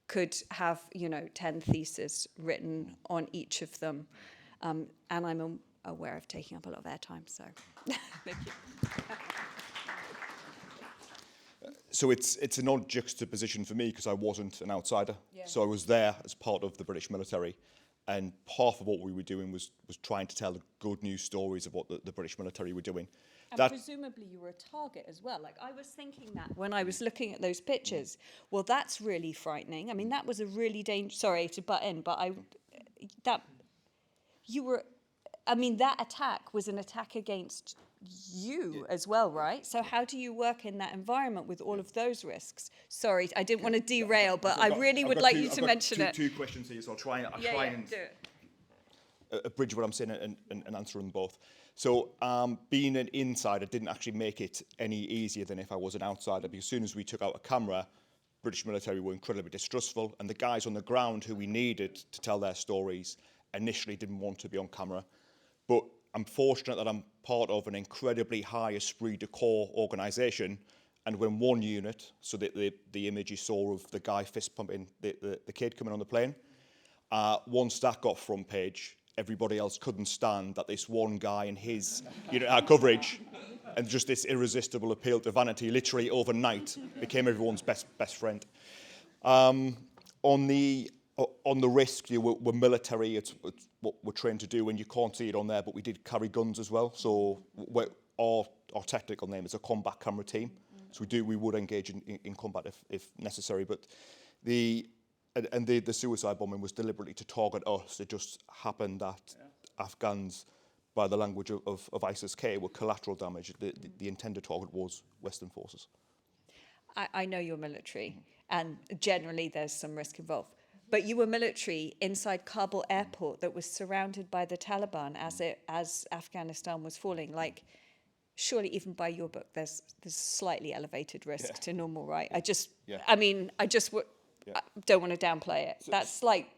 could have 10 theses written on each of them, and I'm aware of taking up a lot of airtime. So thank you. So it's an odd juxtaposition for me because I wasn't an outsider. Yeah. So I was there as part of the British military, and half of what we were doing was trying to tell the good news stories of what the British military were doing. And presumably you were a target as well. Like, I was thinking that when I was looking at those pictures. Well, that's really frightening. I mean, that was a really dangerous... Sorry to butt in, but that attack was an attack against you as well, right? So how do you work in that environment with all of those risks? Sorry, I didn't want to derail, but I really would like you to mention it. Two questions here, so I'll try and do it. Abridge what I'm saying and answer them both. So being an insider didn't actually make it any easier than if I was an outsider, because as soon as we took out a camera, British military were incredibly distrustful, and the guys on the ground who we needed to tell their stories initially didn't want to be on camera. But I'm fortunate that I'm part of an incredibly high esprit de corps organisation, and when one unit, so the image you saw of the guy fist pumping the kid coming on the plane, once that got front page, everybody else couldn't stand that this one guy and his unit had coverage, and just this irresistible appeal to vanity literally overnight became everyone's best friend. On the risk, we're military, it's what we're trained to do, and you can't see it on there, but we did carry guns as well. So our technical name is a combat camera team. So we would engage in combat if necessary. But the suicide bombing was deliberately to target us. It just happened that Afghans, by the language of ISIS-K, were collateral damage. The intended target was Western forces. I know you're military, and generally there's some risk involved. But you were military inside Kabul airport that was surrounded by the Taliban as Afghanistan was falling. Like, surely even by your book, there's slightly elevated risk to normal, right? I don't want to downplay it. That's like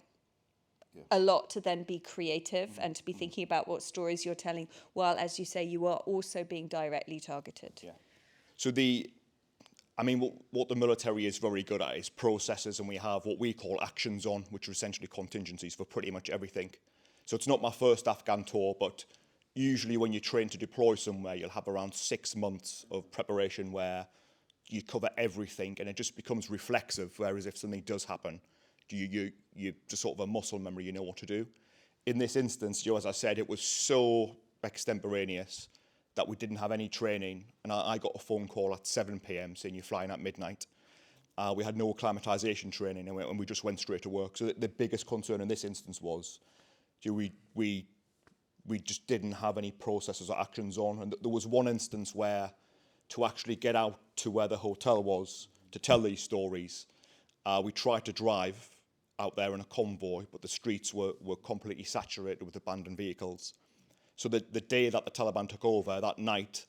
a lot to then be creative and to be thinking about what stories you're telling, while, as you say, you are also being directly targeted. Yeah. So what the military is very good at is processes, and we have what we call actions on, which are essentially contingencies for pretty much everything. So it's not my first Afghan tour, but usually when you're trained to deploy somewhere, you'll have around 6 months of preparation where you cover everything, and it just becomes reflexive, whereas if something does happen, you just sort of a muscle memory, you know what to do. In this instance, as I said, it was so extemporaneous that we didn't have any training, and I got a phone call at 7 p.m. saying you're flying at midnight. We had no acclimatization training, and we just went straight to work. So the biggest concern in this instance was we just didn't have any processes or actions on. And there was one instance where to actually get out to where the hotel was to tell these stories, we tried to drive out there in a convoy, but the streets were completely saturated with abandoned vehicles. So the day that the Taliban took over, that night,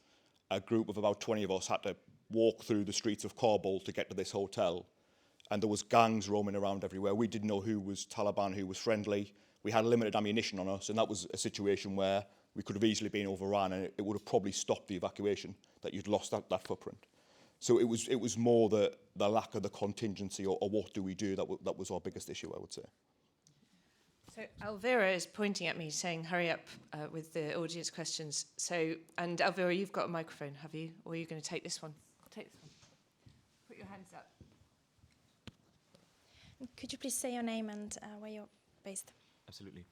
a group of about 20 of us had to walk through the streets of Kabul to get to this hotel. And there was gangs roaming around everywhere. We didn't know who was Taliban, who was friendly. We had limited ammunition on us, and that was a situation where we could have easily been overrun, and it would have probably stopped the evacuation, that you'd lost that footprint. So it was more the lack of the contingency, or what do we do, that was our biggest issue, I would say. So Elvira is pointing at me saying, hurry up with the audience questions. And Elvira, you've got a microphone, have you? Or are you going to take this one? Take this one. Put your hands up. Could you please say your name and where you're based? Absolutely.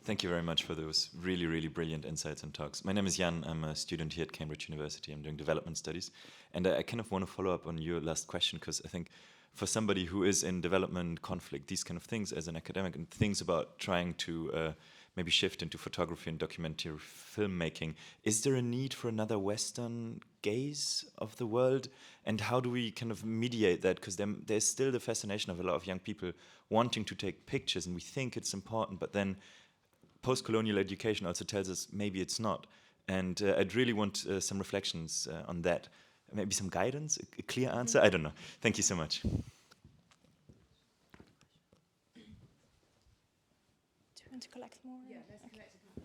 Thank you very much for those really, really brilliant insights and talks. My name is Jan. I'm a student here at Cambridge University. I'm doing development studies. And I kind of want to follow up on your last question, because I think for somebody who is in development, conflict, these kind of things as an academic, and things about trying to maybe shift into photography and documentary filmmaking, is there a need for another Western gaze of the world? And how do we kind of mediate that? Because there's still the fascination of a lot of young people wanting to take pictures, and we think it's important, but then post-colonial education also tells us maybe it's not. And I'd really want some reflections on that. maybe some guidance, a clear answer? I don't know. Thank you so much. Do you want to collect more? Yeah, let's collect a couple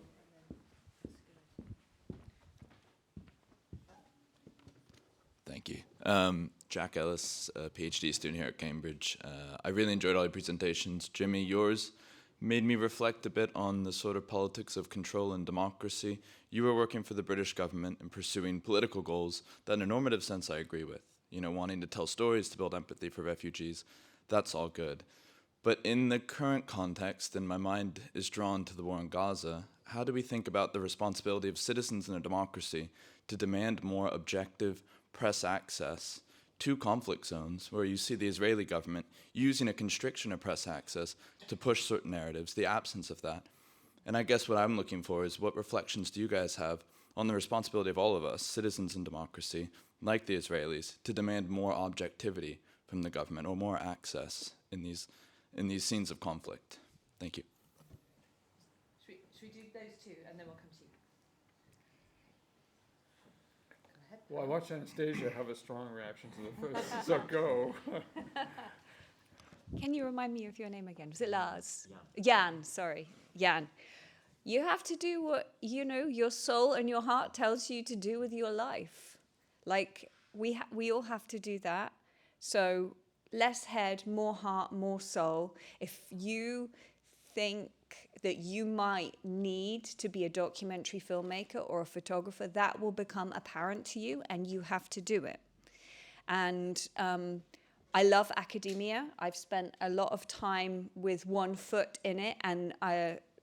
Thank you. Jack Ellis, a PhD student here at Cambridge. I really enjoyed all your presentations. Jimmy, yours made me reflect a bit on the sort of politics of control and democracy. You were working for the British government and pursuing political goals that in a normative sense I agree with. You know, wanting to tell stories to build empathy for refugees, that's all good. But in the current context, and my mind is drawn to the war in Gaza, how do we think about the responsibility of citizens in a democracy to demand more objective press access to conflict zones where you see the Israeli government using a constriction of press access to push certain narratives, the absence of that? And I guess what I'm looking for is what reflections do you guys have on the responsibility of all of us, citizens in democracy, like the Israelis, to demand more objectivity from the government or more access in these scenes of conflict? Thank you. Should we do those two and then we'll come to you? Well, I watched Anastasia have a strong reaction to the first, so go. Can you remind me of your name again? Was it Lars? Jan, sorry. Jan. You have to do what, you know, your soul and your heart tells you to do with your life. Like, we all have to do that. So less head, more heart, more soul. If you think that you might need to be a documentary filmmaker or a photographer, that will become apparent to you and you have to do it. And I love academia. I've spent a lot of time with one foot in it, and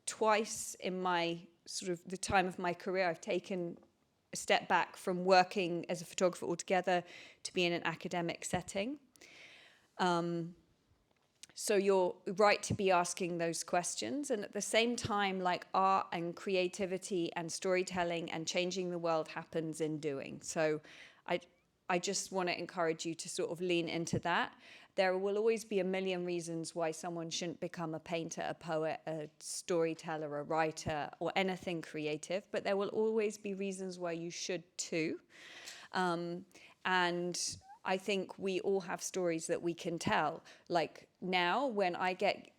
twice in my sort of the time of my career, I've taken a step back from working as a photographer altogether to be in an academic setting. So you're right to be asking those questions. And at the same time, like, art and creativity and storytelling and changing the world happens in doing. So I just want to encourage you to sort of lean into that. There will always be a million reasons why someone shouldn't become a painter, a poet, a storyteller, a writer, or anything creative, but there will always be reasons why you should too. And I think we all have stories that we can tell. Like now, when I get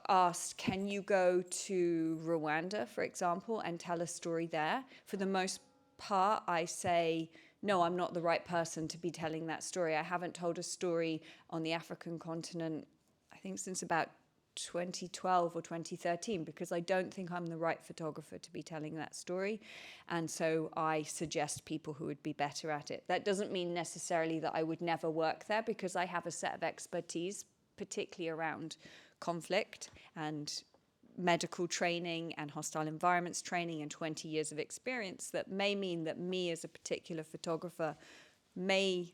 asked, can you go to Rwanda, for example, and tell a story there? For the most part, I say, no, I'm not the right person to be telling that story. I haven't told a story on the African continent, I think, since about 2012 or 2013, because I don't think I'm the right photographer to be telling that story. And so I suggest people who would be better at it. That doesn't mean necessarily that I would never work there, because I have a set of expertise, particularly around conflict and medical training and hostile environments training and 20 years of experience, that may mean that me as a particular photographer may,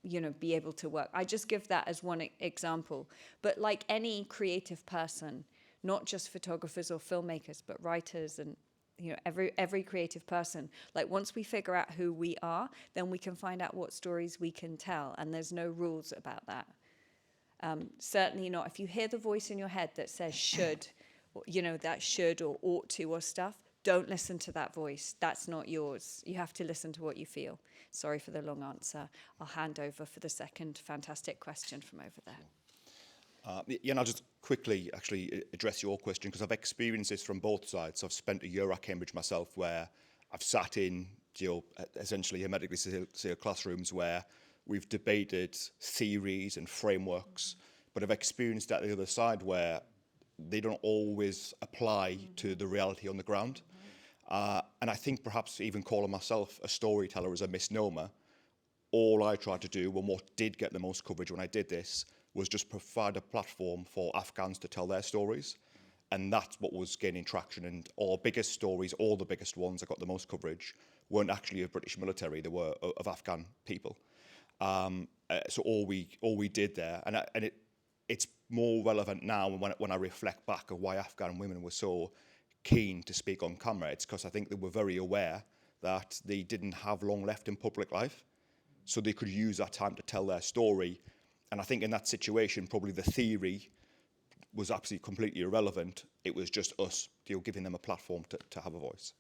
you know, be able to work. I just give that as one example. But like any creative person, not just photographers or filmmakers, but writers and, you know, every creative person, like once we figure out who we are, then we can find out what stories we can tell. And there's no rules about that. Certainly not. If you hear the voice in your head that says should, you know, that should or ought to or stuff, don't listen to that voice. That's not yours. You have to listen to what you feel. Sorry for the long answer. I'll hand over for the second fantastic question from over there. Yeah, and I'll just quickly actually address your question, because I've experienced this from both sides. I've spent a year at Cambridge myself where I've sat in, you know, essentially hermetically sealed classrooms where we've debated theories and frameworks, but I've experienced that the other side where they don't always apply to the reality on the ground. And I think perhaps even calling myself a storyteller is a misnomer. All I tried to do, and what did get the most coverage when I did this, was just provide a platform for Afghans to tell their stories. And that's what was gaining traction. And our biggest stories, all the biggest ones that got the most coverage, weren't actually of British military, they were of Afghan people. So all we did there, and it's more relevant now when I reflect back on why Afghan women were so keen to speak on camera. It's because I think they were very aware that they didn't have long left in public life, so they could use that time to tell their story. And I think in that situation, probably the theory was absolutely completely irrelevant. It was just us, you know, giving them a platform to have a voice.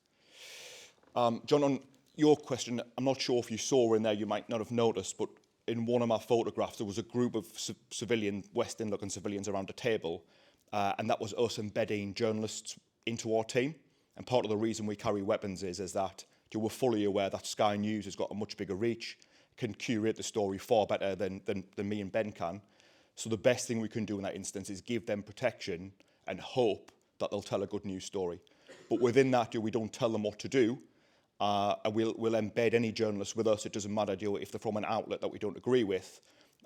John, on your question, I'm not sure if you saw in there, you might not have noticed, but in one of my photographs, there was a group of civilian, Western-looking civilians around a table, and that was us embedding journalists into our team. And part of the reason we carry weapons is that we're fully aware that Sky News has got a much bigger reach, can curate the story far better than me and Ben can. So the best thing we can do in that instance is give them protection and hope that they'll tell a good news story. But within that, we don't tell them what to do. And we'll embed any journalist with us. It doesn't matter if they're from an outlet that we don't agree with.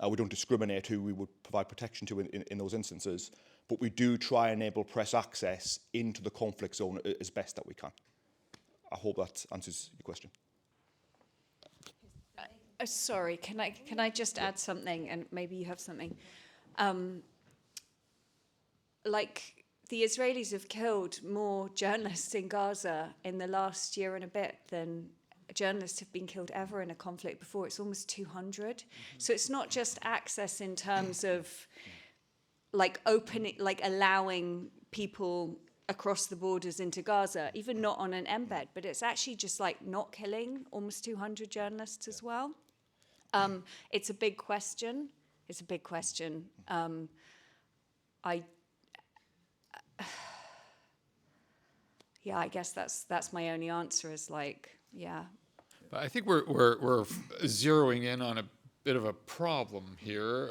We don't discriminate who we would provide protection to in those instances. But we do try and enable press access into the conflict zone as best that we can. I hope that answers your question. Sorry, can I just add something, and maybe you have something? Like, the Israelis have killed more journalists in Gaza in the last year and a bit than journalists have been killed ever in a conflict before. It's almost 200. So it's not just access in terms of like allowing people across the borders into Gaza, even not on an embed, but it's actually just like not killing almost 200 journalists as well. It's a big question. It's a big question. Yeah, I guess that's my only answer is like, yeah. But I think we're zeroing in on a bit of a problem here,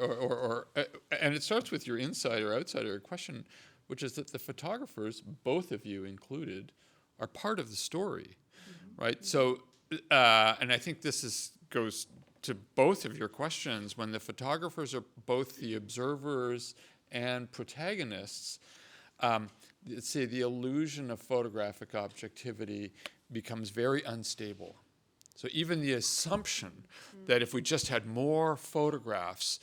and it starts with your insider outsider question, which is that the photographers, both of you included, are part of the story, right? So, and I think this goes to both of your questions. When the photographers are both the observers and protagonists, let's say the illusion of photographic objectivity becomes very unstable. So even the assumption that if we just had more photographs,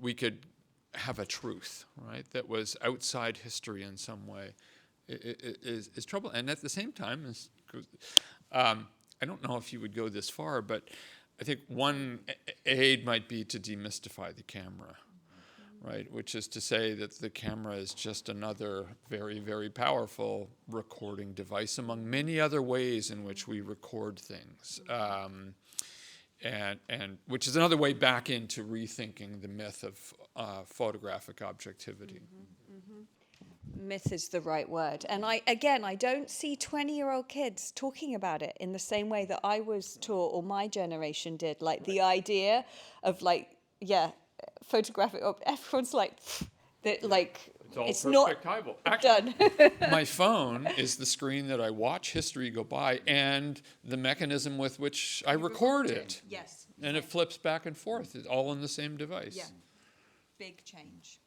we could have a truth, right, that was outside history in some way, is trouble. And at the same time, I don't know if you would go this far, but I think one aid might be to demystify the camera, right, which is to say that the camera is just another very, very powerful recording device among many other ways in which we record things. And which is another way back into rethinking the myth of photographic objectivity. Myth is the right word. And I don't see 20-year-old kids talking about it in the same way that I was taught or my generation did. Like the idea of like, yeah, photographic, everyone's like, that like, it's not done. My phone is the screen that I watch history go by and the mechanism with which I record it. Yes. And it flips back and forth, it's all in the same device. Yeah. Big change.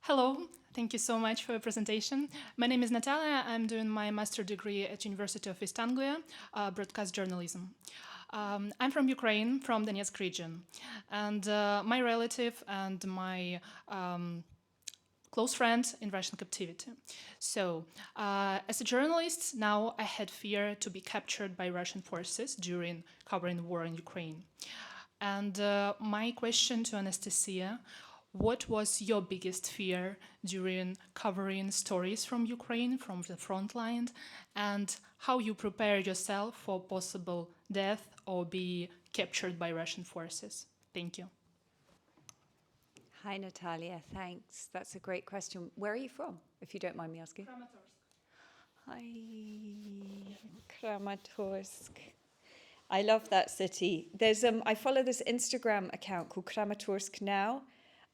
Hello, thank you so much for your presentation. My name is Natalia. I'm doing my master's degree at University of East Anglia, broadcast journalism. I'm from Ukraine, from Donetsk region, and my relative and my close friend in Russian captivity. So, as a journalist, now I had fear to be captured by Russian forces during covering the war in Ukraine. And my question to Anastasia, what was your biggest fear during covering stories from Ukraine, from the front line, and how you prepare yourself for possible death or be captured by Russian forces? Thank you. Hi, Natalia. Thanks. That's a great question. Where are you from, if you don't mind me asking? Kramatorsk. Hi, Kramatorsk. I love that city. There's I follow this Instagram account called Kramatorsk Now.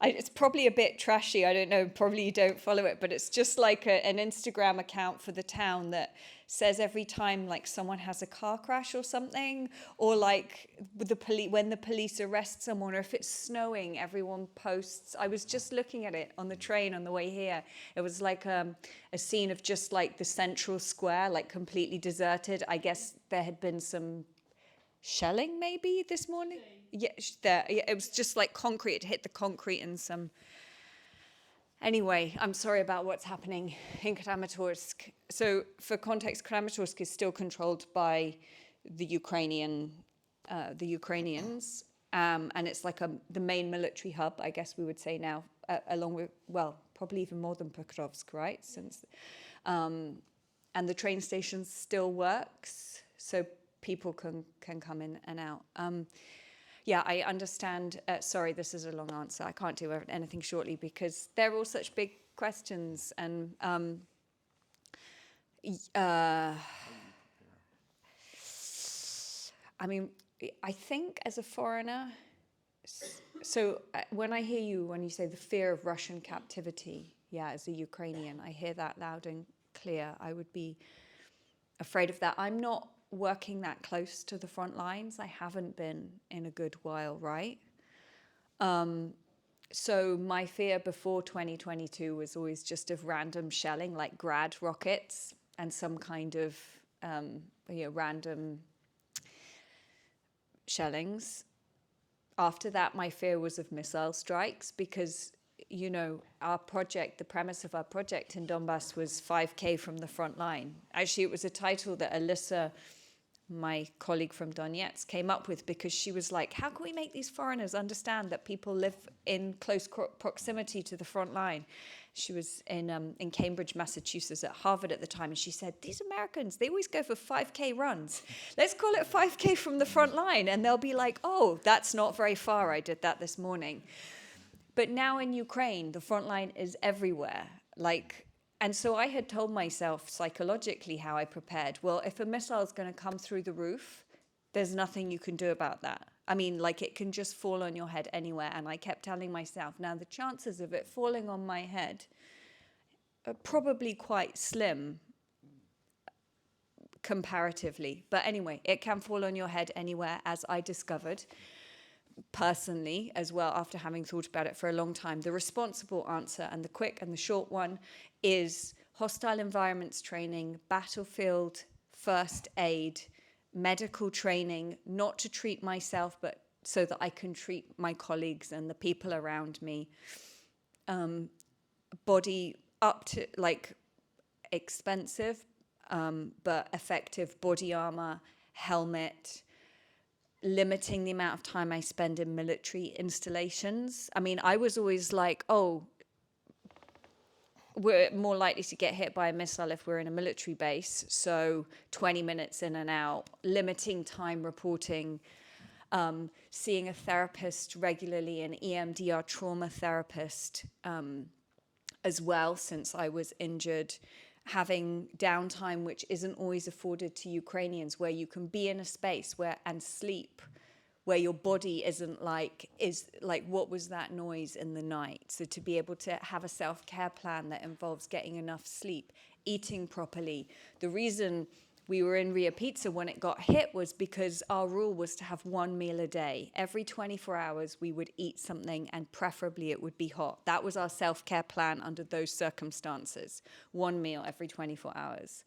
It's probably a bit trashy, I don't know, probably you don't follow it, but it's just like an Instagram account for the town that says every time like someone has a car crash or something, or like when the police arrest someone, or if it's snowing, everyone posts. I was just looking at it on the train on the way here. It was like a scene of just like the central square, like completely deserted. I guess there had been some shelling maybe this morning. Yeah, it was just like concrete. It hit the concrete and some. Anyway, I'm sorry about what's happening in Kramatorsk. So, for context, Kramatorsk is still controlled by the Ukrainians, and it's like the main military hub, I guess we would say now, along with probably even more than Pokrovsk, right? And the train station still works. So people can come in and out. Yeah, I understand. Sorry, this is a long answer. I can't do anything shortly because they're all such big questions. And I mean, I think as a foreigner, so when I hear you, when you say the fear of Russian captivity, yeah, as a Ukrainian, I hear that loud and clear. I would be afraid of that. I'm not working that close to the front lines. I haven't been in a good while, right? So my fear before 2022 was always just of random shelling, like grad rockets and some kind of random shellings. After that, my fear was of missile strikes because, you know, our project, the premise of our project in Donbass was 5K from the front line. Actually, it was a title that Alyssa, my colleague from Donetsk, came up with because she was like, how can we make these foreigners understand that people live in close proximity to the front line? She was in Cambridge, Massachusetts at Harvard at the time, and she said, these Americans, they always go for 5K runs. Let's call it 5K from the front line. And they'll be like, oh, that's not very far. I did that this morning. But now in Ukraine, the front line is everywhere. And so I had told myself psychologically how I prepared. Well, if a missile is going to come through the roof, there's nothing you can do about that. I mean, it can just fall on your head anywhere. And I kept telling myself, now the chances of it falling on my head are probably quite slim comparatively. But anyway, it can fall on your head anywhere, as I discovered personally as well, after having thought about it for a long time. The responsible answer, and the quick and the short one, is hostile environments training, battlefield first aid, medical training, not to treat myself, but so that I can treat my colleagues and the people around me. Body up to expensive but effective body armor, helmet, limiting the amount of time I spend in military installations. I mean, I was always like, oh, we're more likely to get hit by a missile if we're in a military base. So 20 minutes in and out, limiting time reporting, seeing a therapist regularly, an EMDR trauma therapist as well, since I was injured, having downtime which isn't always afforded to Ukrainians, where you can be in a space and sleep, where your body isn't what was that noise in the night? So to be able to have a self-care plan that involves getting enough sleep, eating properly. The reason we were in Ria Pizza when it got hit was because our rule was to have one meal a day. Every 24 hours we would eat something, and preferably it would be hot. That was our self-care plan under those circumstances. One meal every 24 hours.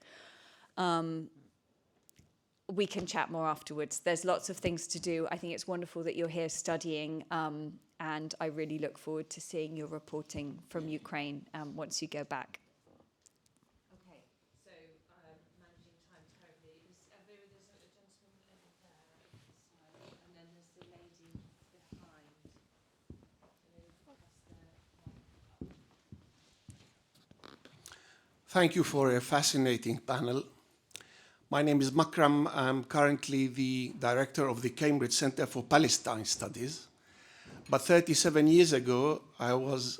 We can chat more afterwards. There's lots of things to do. I think it's wonderful that you're here studying, and I really look forward to seeing your reporting from Ukraine once you go back. Okay, so managing time terribly. There's a gentleman over there, and then there's the lady behind. Thank you for a fascinating panel. My name is Makram. I'm currently the director of the Cambridge Center for Palestine Studies. But 37 years ago, as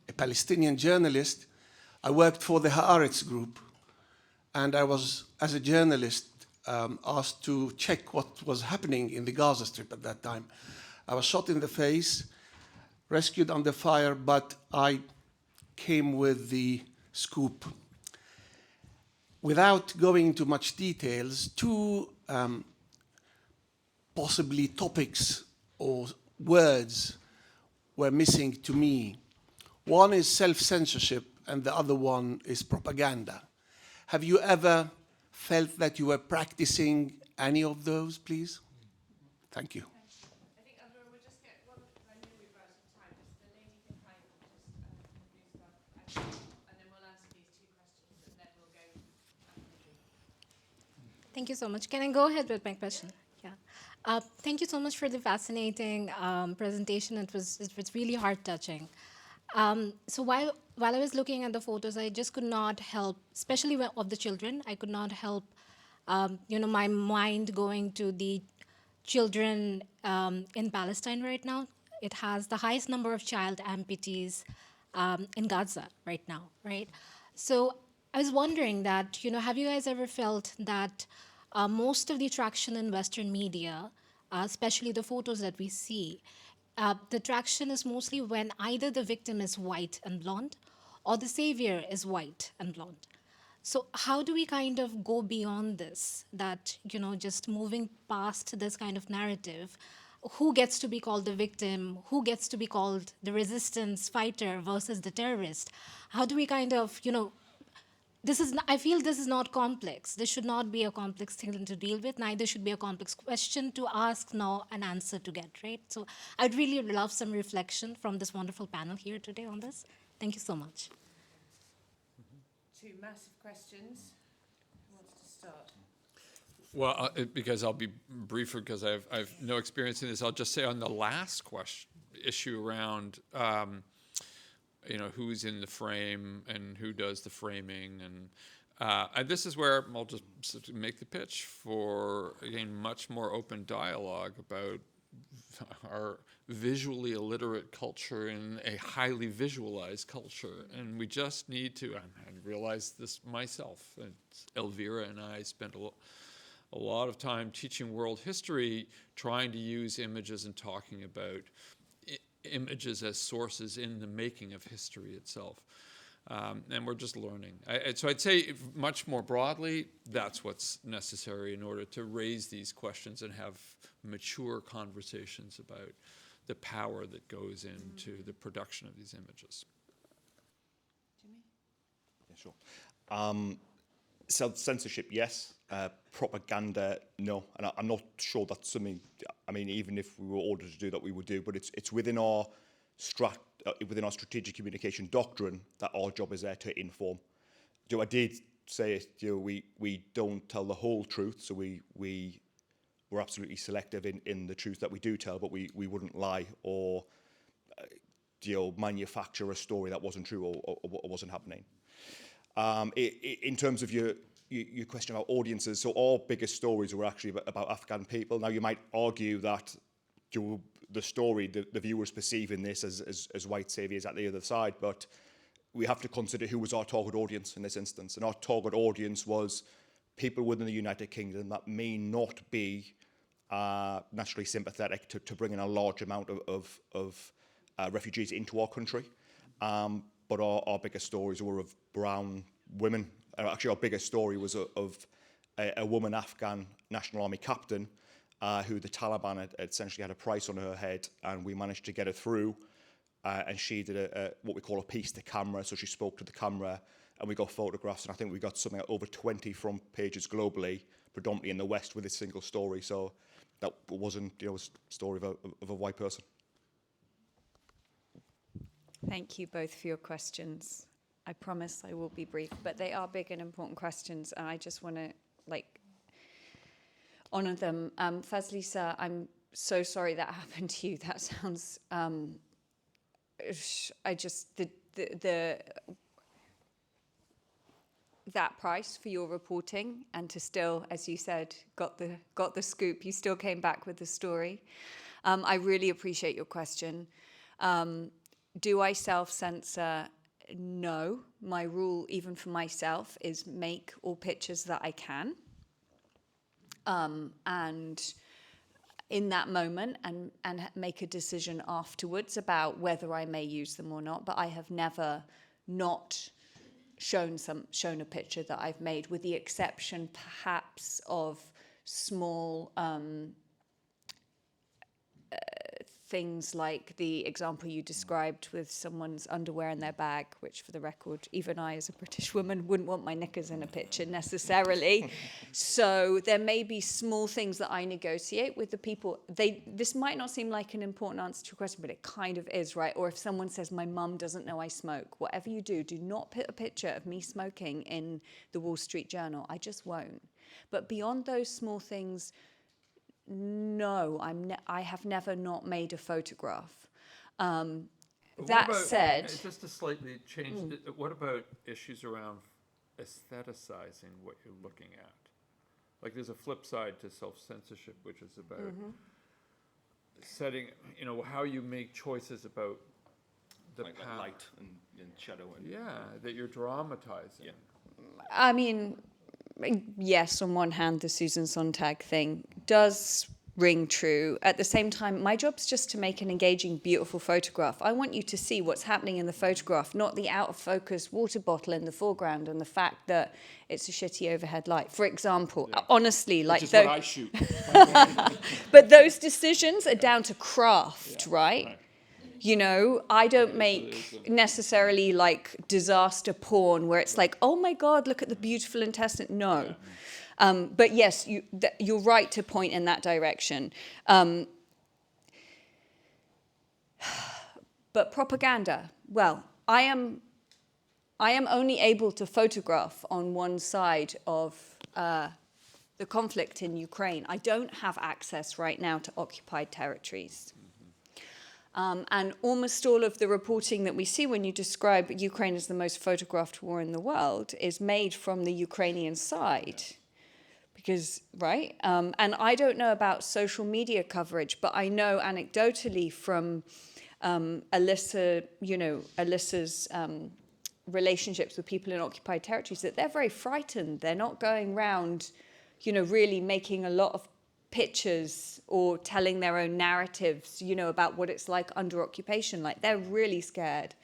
a Palestinian journalist, I worked for the Haaretz group. And I was, as a journalist, asked to check what was happening in the Gaza Strip at that time. I was shot in the face, rescued under fire, but I came with the scoop. Without going into much details, two possibly topics or words were missing to me. One is self-censorship, and the other one is propaganda. Have you ever felt that you were practicing any of those, please? Thank you. I think we'll just get one, I know we've run out of time, just the lady behind and then we'll answer these two questions, and then we'll go. Thank you so much. Can I go ahead with my question? Yeah. Thank you so much for the fascinating presentation. It was really heart-touching. So while I was looking at the photos, I just could not help, especially of the children, I could not help My mind going to the children in Palestine right now. It has the highest number of child amputees in Gaza right now, right? So I was wondering that, have you guys ever felt that most of the traction in Western media, especially the photos that we see, the traction is mostly when either the victim is white and blonde or the savior is white and blonde. So how do we kind of go beyond this, that, just moving past this kind of narrative, who gets to be called the victim, who gets to be called the resistance fighter versus the terrorist? How do we kind of, I feel this is not complex. This should not be a complex thing to deal with. Neither should be a complex question to ask, nor an answer to get, right? So I'd really love some reflection from this wonderful panel here today on this. Thank you so much. Two massive questions. Who wants to start? Well, because I'll be briefer because I've no experience in this, I'll just say on the last issue around, who's in the frame and who does the framing, and this is where I'll just make the pitch for, again, much more open dialogue about our visually illiterate culture in a highly visualized culture. And we just need to, I realized this myself, and Elvira and I spent a lot of time teaching world history, trying to use images and talking about images as sources in the making of history itself. And we're just learning. So I'd say much more broadly, that's what's necessary in order to raise these questions and have mature conversations about the power that goes into the production of these images. Jimmy? Yeah, sure. Self-censorship, yes. Propaganda, no. And I'm not sure that's something, even if we were ordered to do that, we would do, but it's within our strategic communication doctrine that our job is there to inform. I did say we don't tell the whole truth, so we're absolutely selective in the truth that we do tell, but we wouldn't lie or manufacture a story that wasn't true or wasn't happening. In terms of your question about audiences, so our biggest stories were actually about Afghan people. Now, you might argue that the story, the viewers perceiving this as white saviours at the other side, but we have to consider who was our target audience in this instance. And our target audience was people within the United Kingdom that may not be naturally sympathetic to bringing a large amount of refugees into our country. But our biggest stories were of brown women. Actually, our biggest story was of a woman Afghan National Army captain who the Taliban had essentially had a price on her head, and we managed to get her through. And she did what we call a piece to camera, so she spoke to the camera, and we got photographs, and I think we got something like over 20 front pages globally, predominantly in the West, with a single story. So that wasn't a story of a white person. Thank you both for your questions. I promise I will be brief, but they are big and important questions, and I just want to honour them. Fazlisa, I'm so sorry that happened to you. That sounds. That price for your reporting, and to still, as you said, got the scoop. You still came back with the story. I really appreciate your question. Do I self-censor? No. My rule, even for myself, is make all pictures that I can. And in that moment, and make a decision afterwards about whether I may use them or not. But I have never not shown a picture that I've made, with the exception perhaps of small things like the example you described with someone's underwear in their bag, which, for the record, even I as a British woman wouldn't want my knickers in a picture necessarily. So there may be small things that I negotiate with the people. This might not seem like an important answer to your question, but it kind of is, right? Or if someone says, my mum doesn't know I smoke, whatever you do not put a picture of me smoking in the Wall Street Journal. I just won't. But beyond those small things, no, I have never not made a photograph. That said, just to slightly change, what about issues around aestheticizing what you're looking at? like there's a flip side to self-censorship, which is about setting, you know, how you make choices about the like path. light and shadow. And, that you're dramatizing. Yeah. I mean, yes, on one hand, the Susan Sontag thing does ring true. At the same time, my job's just to make an engaging, beautiful photograph. I want you to see what's happening in the photograph, not the out-of-focus water bottle in the foreground and the fact that it's a shitty overhead light. For example, honestly, like... Which is what I shoot. But those decisions are down to craft, right? You know, I don't make necessarily like disaster porn where it's like, oh my God, look at the beautiful intestine. No. But yes, you're right to point in that direction. But propaganda, well, I am only able to photograph on one side of the conflict in Ukraine. I don't have access right now to occupied territories. And almost all of the reporting that we see when you describe Ukraine as the most photographed war in the world is made from the Ukrainian side. Because, right? And I don't know about social media coverage, but I know anecdotally from Alyssa's relationships with people in occupied territories that they're very frightened. They're not going around, you know, really making a lot of pictures or telling their own narratives, you know, about what it's like under occupation. Like, they're really scared.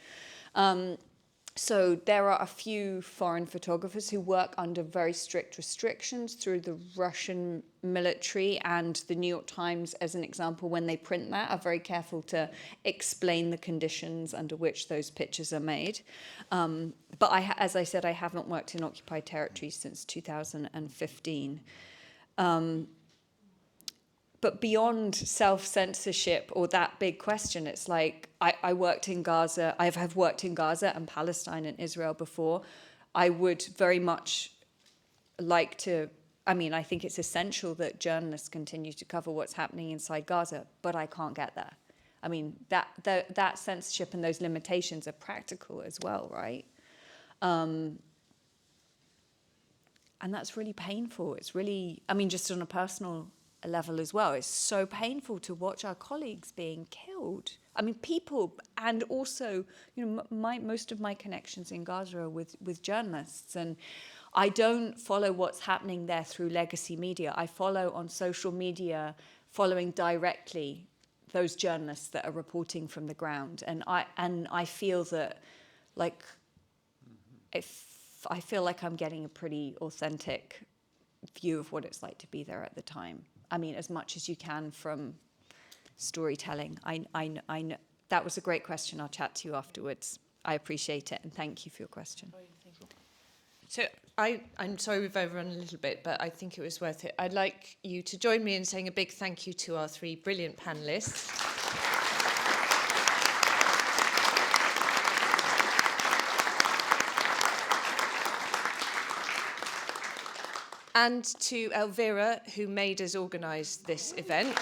So there are a few foreign photographers who work under very strict restrictions through the Russian military, and the New York Times, as an example, when they print that, are very careful to explain the conditions under which those pictures are made. But as I said, I haven't worked in occupied territories since 2015. But beyond self-censorship or that big question, it's like I worked in Gaza. I have worked in Gaza and Palestine and Israel before. I would very much like to, I mean, I think it's essential that journalists continue to cover what's happening inside Gaza, but I can't get there. I mean, that censorship and those limitations are practical as well, right? And that's really painful. It's really, I mean, just on a personal level as well, it's so painful to watch our colleagues being killed. I mean, people, and also, you know, most of my connections in Gaza are with journalists, and I don't follow what's happening there through legacy media. I follow on social media, following directly those journalists that are reporting from the ground, and I feel that, like, I feel like I'm getting a pretty authentic view of what it's like to be there at the time. I mean, as much as you can from storytelling. I know that was a great question. I'll chat to you afterwards. I appreciate it, and thank you for your question. So I'm sorry we've overrun a little bit, but I think it was worth it. I'd like you to join me in saying a big thank you to our three brilliant panellists. And to Elvira, who made us organise this event.